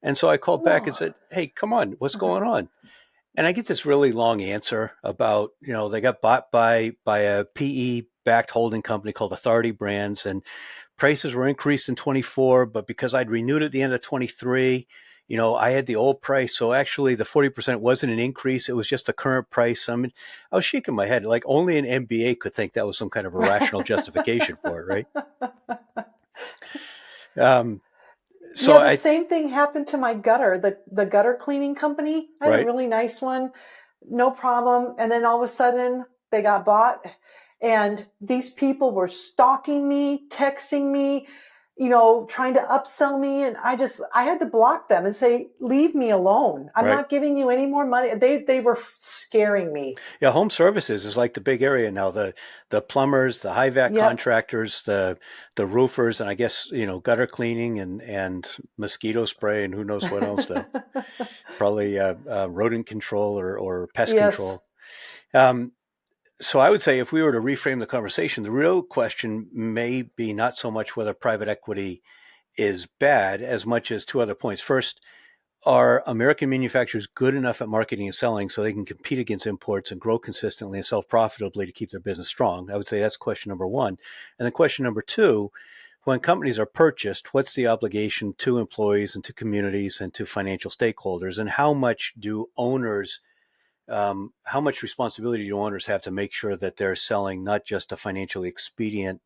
And so I called back and Whoa. said, "Hey, come on, what's going on?" And I get this really long answer about, they got bought by a PE backed holding company called Authority Brands, and prices were increased in 24, but because I'd renewed at the end of 23, I had the old price. So actually the 40% wasn't an increase. It was just the current price. I mean, I was shaking my head. Like only an MBA could think that was some kind of a rational justification for it. Right. So Yeah, the I, same thing happened to my gutter, the gutter cleaning company. I had a right. really nice one, no problem. And then all of a sudden they got bought, and these people were stalking me, texting me, trying to upsell me. And I had to block them and say, leave me alone. I'm Right. not giving you any more money. They were scaring me. Yeah, home services is like the big area now. The plumbers, the high vac Yep. contractors, the roofers, and I guess gutter cleaning and mosquito spray and who knows what else though. Probably rodent control or pest Yes. control. Um, so I would say if we were to reframe the conversation, the real question may be not so much whether private equity is bad as much as two other points. First, are American manufacturers good enough at marketing and selling so they can compete against imports and grow consistently and sell profitably to keep their business strong? I would say that's question number one. And then question number two, when companies are purchased, what's the obligation to employees and to communities and to financial stakeholders? And how much responsibility do owners have to make sure that they're selling not just a financially expedient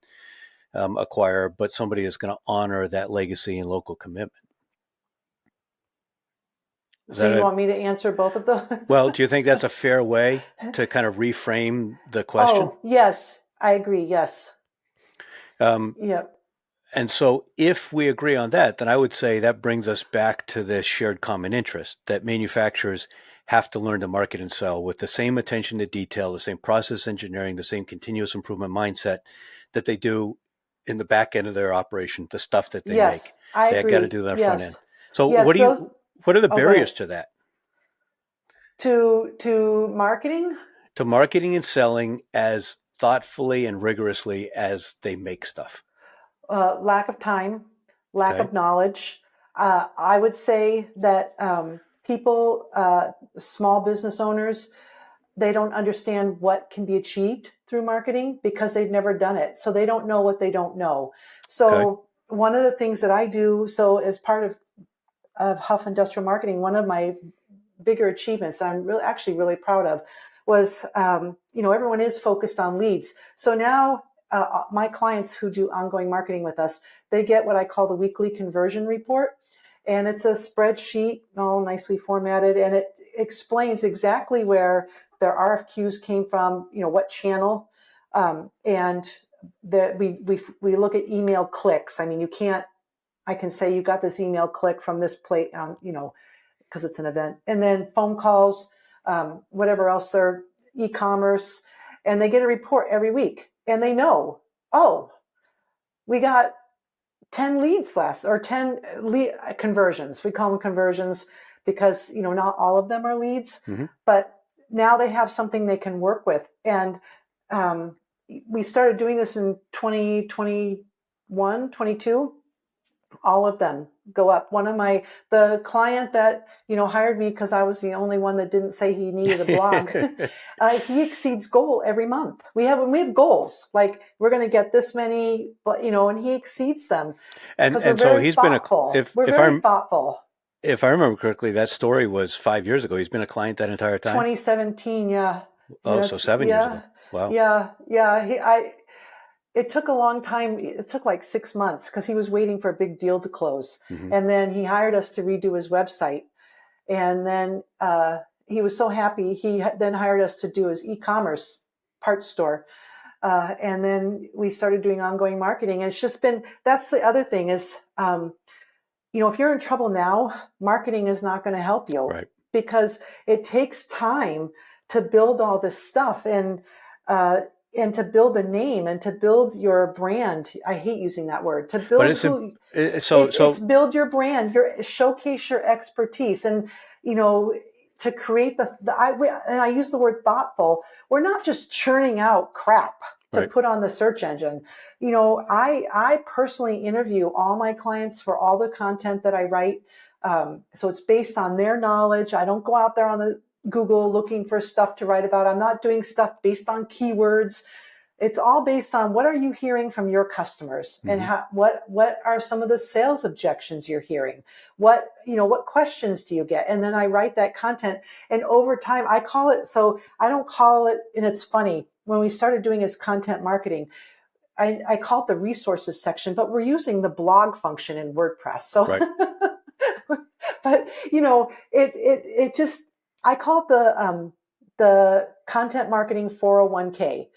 acquirer, but somebody that's going to honor that legacy and local commitment? Is So that you a want me to answer both of those? Well, do you think that's a fair way to kind of reframe the question? Oh, yes, I agree. Yes. Um, Yep. and so, if we agree on that, then I would say that brings us back to this shared common interest that manufacturers have to learn to market and sell with the same attention to detail, the same process engineering, the same continuous improvement mindset that they do in the back end of their operation, the stuff that they make. Yes, I They got to agree. do that front end. Yes. So, Yes, those, what are the oh, go barriers ahead. to that? To marketing, To marketing and selling as thoughtfully and rigorously as they make stuff. lack of time, lack Okay. of knowledge. I would say that people, small business owners, they don't understand what can be achieved through marketing because they've never done it. So they don't know what they don't know. Okay. So one of the things that I do, so as part of Huff Industrial Marketing, one of my bigger achievements that I'm really proud of was, everyone is focused on leads. So now my clients who do ongoing marketing with us, they get what I call the weekly conversion report. And it's a spreadsheet, all nicely formatted, and it explains exactly where their RFQs came from, what channel, and that we look at email clicks. I mean, I can say you got this email click from this plate, because it's an event, and then phone calls, whatever else they're e-commerce, and they get a report every week, and they know, oh, we got 10 leads or 10 lead conversions. We call them conversions because, not all of them are leads, Mm-hmm. but now they have something they can work with. And we started doing this in 2021, 22. All of them go up. The client that, hired me because I was the only one that didn't say he needed a blog, he exceeds goal every month. We have goals, like we're going to get this many, but, and he exceeds them because we're And so very he's been thoughtful. We're very thoughtful. if I remember correctly, that story was 5 years ago. He's been a client that entire time. 2017, yeah. Oh, so 7 years ago. Wow. Yeah. It took a long time. It took like 6 months because he was waiting for a big deal to close. Mm-hmm. And then he hired us to redo his website. And then he was so happy. He then hired us to do his e-commerce parts store. And then we started doing ongoing marketing. And it's just been, that's the other thing is, if you're in trouble now, marketing is not going to help you. Right. Because it takes time to build all this stuff and to build a name and to build your brand. I hate using that word. To build it's build your brand, showcase your expertise, and to create I use the word thoughtful. We're not just churning out crap to right. put on the search engine. I personally interview all my clients for all the content that I write. So it's based on their knowledge. I don't go out there on the Google looking for stuff to write about. I'm not doing stuff based on keywords. It's all based on what are you hearing from your customers, mm-hmm. and what are some of the sales objections you're hearing? What questions do you get? And then I write that content. And over time, I don't call it, and it's funny, when we started doing his content marketing, I call it the resources section, but we're using the blog function in WordPress. So, right. But it just, I call it the content marketing 401k,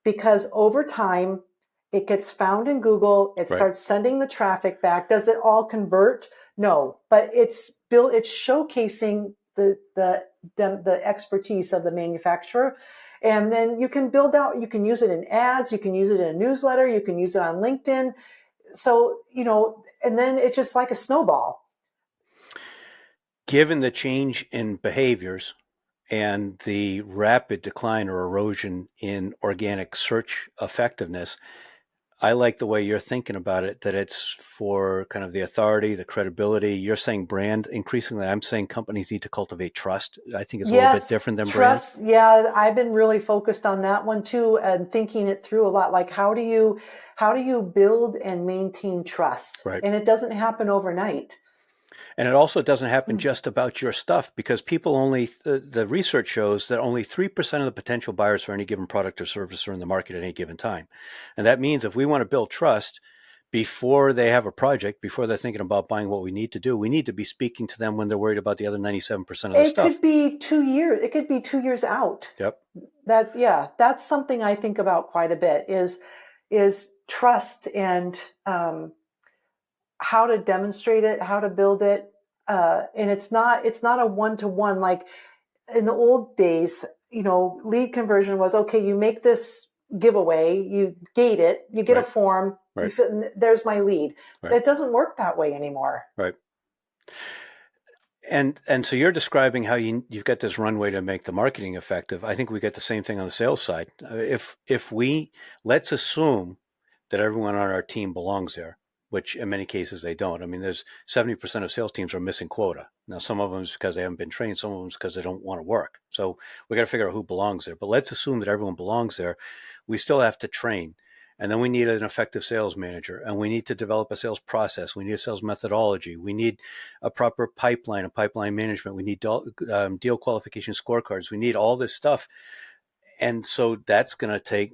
because over time it gets found in Google. It starts sending the traffic back. Does it all convert? No, but it's showcasing the expertise of the manufacturer. And then you can you can use it in ads, you can use it in a newsletter, you can use it on LinkedIn. So, and then it's just like a snowball. Given the change in behaviors and the rapid decline or erosion in organic search effectiveness, I like the way you're thinking about it, that it's for kind of the authority, the credibility. You're saying brand. Increasingly, I'm saying companies need to cultivate trust. I think it's a little bit different than trust. brand. Yeah, I've been really focused on that one too, and thinking it through a lot. Like, how do you build and maintain trust? Right. And it doesn't happen overnight. And it also doesn't happen just about your stuff, because the research shows that only 3% of the potential buyers for any given product or service are in the market at any given time. And that means if we want to build trust before they have a project, before they're thinking about buying what we need to do, we need to be speaking to them when they're worried about the other 97% of the stuff. It could be 2 years. It could be 2 years out. Yep. That's something I think about quite a bit is trust and, how to demonstrate it, how to build it. And it's not a one-to-one. Like in the old days, lead conversion was, okay, you make this giveaway, you gate it, you get a form, you there's my lead. It doesn't work that way anymore. Right. And so you're describing how you've got this runway to make the marketing effective. I think we get the same thing on the sales side. Let's assume that everyone on our team belongs there, which in many cases they don't. I mean, there's 70% of sales teams are missing quota. Now, some of them is because they haven't been trained. Some of them is because they don't want to work. So we got to figure out who belongs there. But let's assume that everyone belongs there. We still have to train. And then we need an effective sales manager, and we need to develop a sales process. We need a sales methodology. We need a proper pipeline and pipeline management. We need deal qualification scorecards. We need all this stuff. And so that's going to take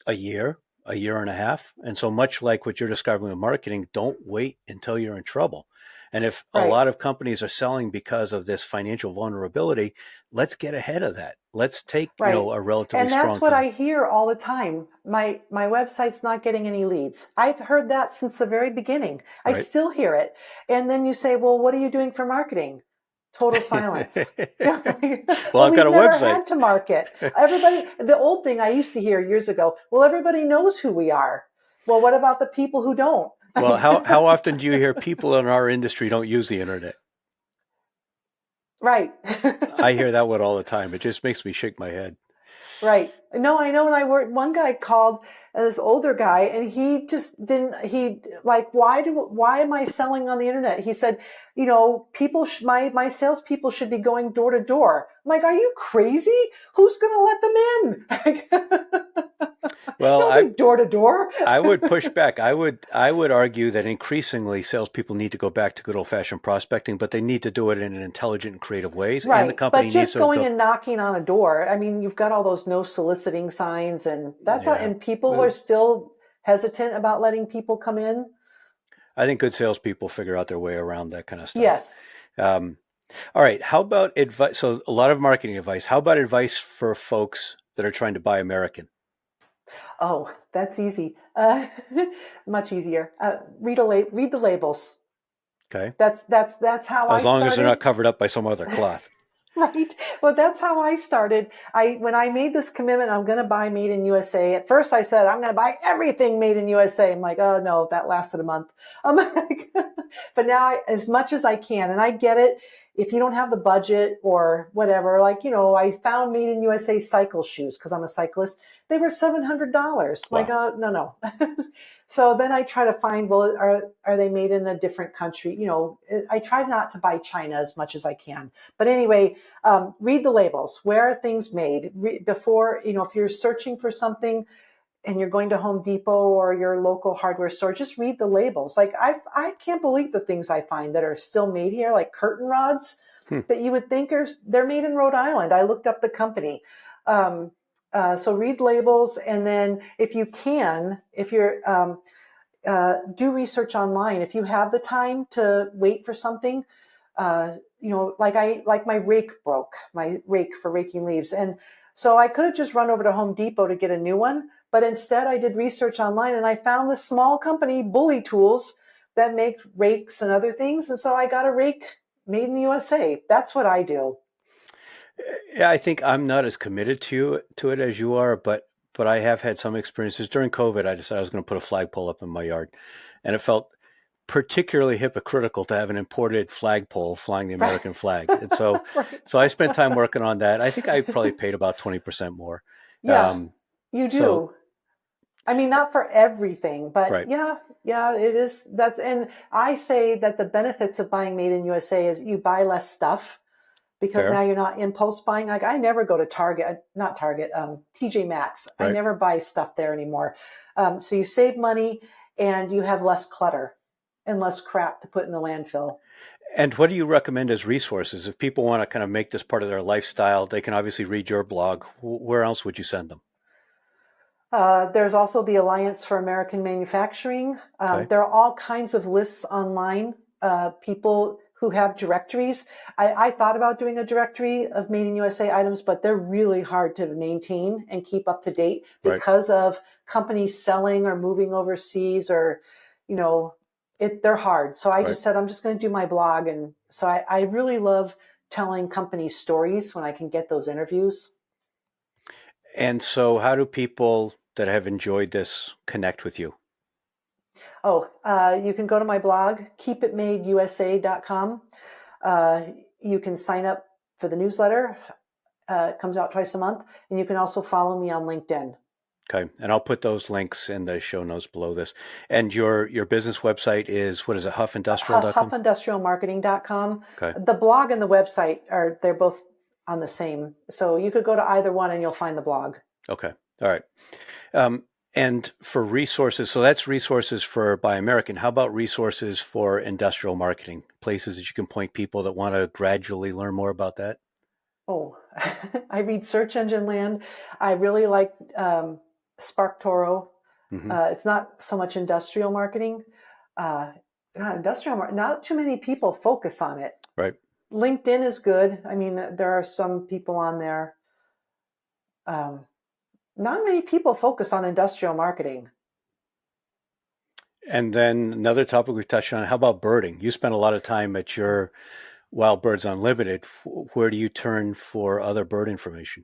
a year and a half. And so much like what you're describing with marketing, don't wait until you're in trouble. And if a lot of companies are selling because of this financial vulnerability, let's get ahead of that. Let's take a relatively strong. And that's what I hear all the time. My website's not getting any leads. I've heard that since the very beginning. I still hear it. And then you say, well, what are you doing for marketing? Total silence. Well, I've got a website. Never had to market. The old thing I used to hear years ago, well, everybody knows who we are. Well, what about the people who don't? Well, how often do you hear people in our industry don't use the internet? Right. I hear that one all the time. It just makes me shake my head. Right. No, I know. And I worked, one guy called, this older guy, and he just didn't, he like, why am I selling on the internet? He said, people, my salespeople should be going door to door. I'm like, are you crazy? Who's going to let them in? Well, Don't do door to door. I would push back. I would argue that increasingly salespeople need to go back to good old fashioned prospecting, but they need to do it in an intelligent and creative ways. And the Right. company But needs just to have going built. and knocking on a door, I mean, you've got all those no soliciting signs, and Yeah. and people are Well, still hesitant about letting people come in. I think good salespeople figure out their way around that kind of stuff. Yes. Um, all right. How about advice? So a lot of marketing advice. How about advice for folks that are trying to buy American? Oh, that's easy. Much easier. Read the labels. Okay. That's how As I long as they're not started. covered up by some other cloth. Right. Well, that's how I started. When I made this commitment, I'm going to buy made in USA. At first I said, I'm going to buy everything made in USA. I'm like, oh no, that lasted a month. Like, but now as much as I can, and I get it. If you don't have the budget or whatever, like, I found made in USA cycle shoes because I'm a cyclist. They were $700. Like, Wow. no. So then I try to find, well, are they made in a different country? I try not to buy China as much as I can. But anyway, read the labels. Where are things made? Before, if you're searching for something and you're going to Home Depot or your local hardware store, just read the labels. Like I can't believe the things I find that are still made here, like curtain rods Hmm. that you would think they're made in Rhode Island. I looked up the company. So read labels, and then if you can, if you're do research online. If you have the time to wait for something, like my rake broke, my rake for raking leaves. And so I could have just run over to Home Depot to get a new one. But instead I did research online, and I found this small company, Bully Tools, that make rakes and other things. And so I got a rake made in the USA. That's what I do. Yeah, I think I'm not as committed to it as you are, but I have had some experiences during COVID. I decided I was going to put a flagpole up in my yard, and it felt particularly hypocritical to have an imported flagpole flying the Right. American flag. And so, Right. so I spent time working on that. I think I probably paid about 20% more. Yeah, Um, you so do. I mean, not for everything, but right, yeah, it is. And I say that the benefits of buying made in USA is you buy less stuff because now fair, you're not impulse buying. Like I never go to Target, not Target, TJ Maxx. I right. never buy stuff there anymore. So you save money and you have less clutter and less crap to put in the landfill. And what do you recommend as resources? If people want to kind of make this part of their lifestyle, they can obviously read your blog. Where else would you send them? There's also the Alliance for American Manufacturing. Okay, There are all kinds of lists online, people who have directories. I thought about doing a directory of made in USA items, but they're really hard to maintain and keep up to date right, because of companies selling or moving overseas, or, you know, they're hard. So I right. just said, I'm just going to do my blog. And so I really love telling companies stories when I can get those interviews. And so, how do people that have enjoyed this connect with you? Oh, you can go to my blog, keepitmadeusa.com. Uh, you can sign up for the newsletter. It comes out twice a month. And you can also follow me on LinkedIn. Okay, and I'll put those links in the show notes below this. And your business website is what is it? Huffindustrial.com. Huffindustrialmarketing.com. Okay, The blog and the website they're both on the same. So you could go to either one and you'll find the blog. okay, all right. Um, and for resources, so that's resources for Buy American. How about resources for industrial marketing? Places that you can point people that want to gradually learn more about that. Oh, I read Search Engine Land. I really like SparkToro. Hmm. It's not so much industrial marketing. Uh, not too many people focus on it. Right. LinkedIn is good. I mean, there are some people on there. Um, Not many people focus on industrial marketing. And then another topic we've touched on, how about birding? You spent a lot of time at your Wild Birds Unlimited. Where do you turn for other bird information?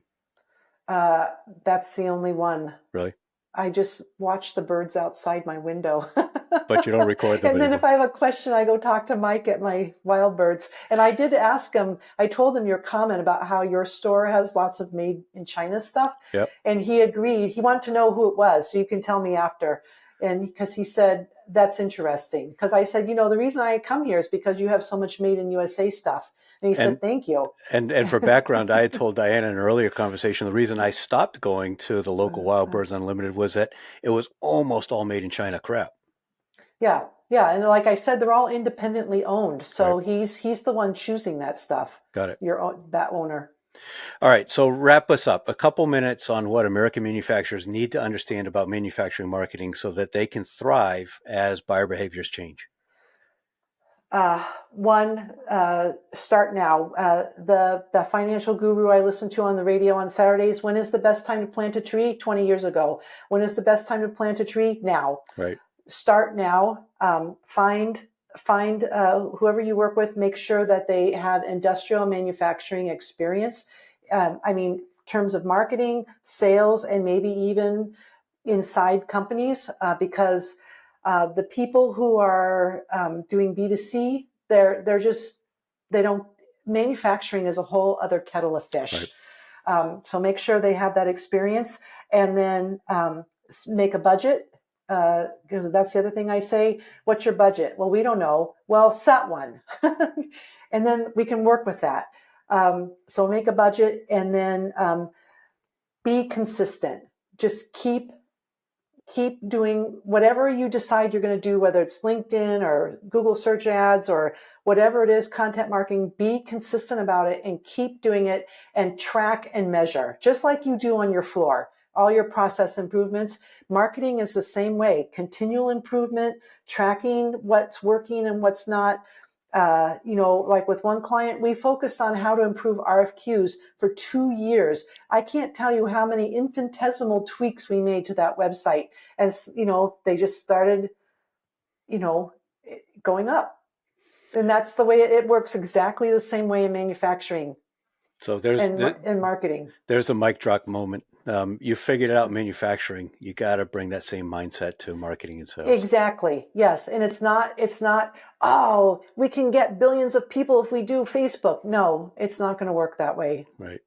Uh, that's the only one. Really? I just watch the birds outside my window. But you don't record them And then anymore. if I have a question, I go talk to Mike at my wild birds. And I did ask him, I told him your comment about how your store has lots of made in China stuff. Yep. And he agreed. He wanted to know who it was. So you can tell me after. And because he said, that's interesting. Because I said, the reason I come here is because you have so much made in USA stuff. And he said, thank you. And for background, I had told Dianna in an earlier conversation, the reason I stopped going to the local Wild Birds Unlimited was that it was almost all made in China crap. Yeah. Yeah. And like I said, they're all independently owned. So Right. he's the one choosing that stuff. Got it. That owner. All right. So wrap us up. A couple minutes on what American manufacturers need to understand about manufacturing marketing so that they can thrive as buyer behaviors change. One, start now. The financial guru I listen to on the radio on Saturdays, when is the best time to plant a tree? 20 years ago. When is the best time to plant a tree? Now. Right. Start now. Find whoever you work with, make sure that they have industrial manufacturing experience. In terms of marketing, sales, and maybe even inside companies, because the people who are doing B2C, they don't, manufacturing is a whole other kettle of fish. Right. So make sure they have that experience, and then make a budget. Because that's the other thing I say. What's your budget? Well, we don't know. Well, set one. And then we can work with that. So make a budget, and then be consistent. Just keep doing whatever you decide you're going to do, whether it's LinkedIn or Google search ads or whatever it is, content marketing. Be consistent about it and keep doing it, and track and measure, just like you do on your floor. All your process improvements. Marketing is the same way. Continual improvement, tracking what's working and what's not. Like with one client, we focused on how to improve RFQs for 2 years. I can't tell you how many infinitesimal tweaks we made to that website. And, they just started, going up. And that's the way it works, exactly the same way in manufacturing. So in marketing. There's a mic drop moment. You figured it out in manufacturing. You got to bring that same mindset to marketing and sales. Exactly. Yes. And it's not, oh, we can get billions of people if we do Facebook. No, it's not going to work that way. Right.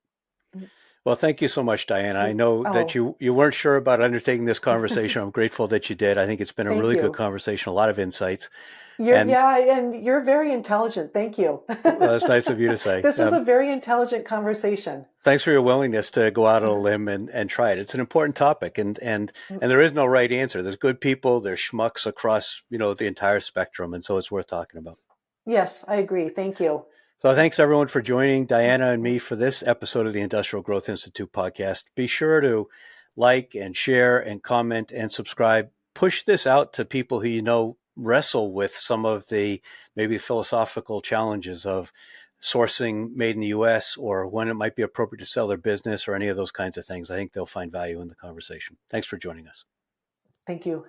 Well, thank you so much, Dianna. I know that you weren't sure about undertaking this conversation. I'm grateful that you did. I think it's been a really good conversation, a lot of insights. And you're very intelligent. Thank you. Well, that's nice of you to say. This was a very intelligent conversation. Thanks for your willingness to go out on a limb and try it. It's an important topic, and there is no right answer. There's good people, there's schmucks across, the entire spectrum, and so it's worth talking about. Yes, I agree. Thank you. So thanks everyone for joining Dianna and me for this episode of the Industrial Growth Institute podcast. Be sure to like and share and comment and subscribe. Push this out to people who wrestle with some of the maybe philosophical challenges of sourcing made in the US, or when it might be appropriate to sell their business, or any of those kinds of things. I think they'll find value in the conversation. Thanks for joining us. Thank you.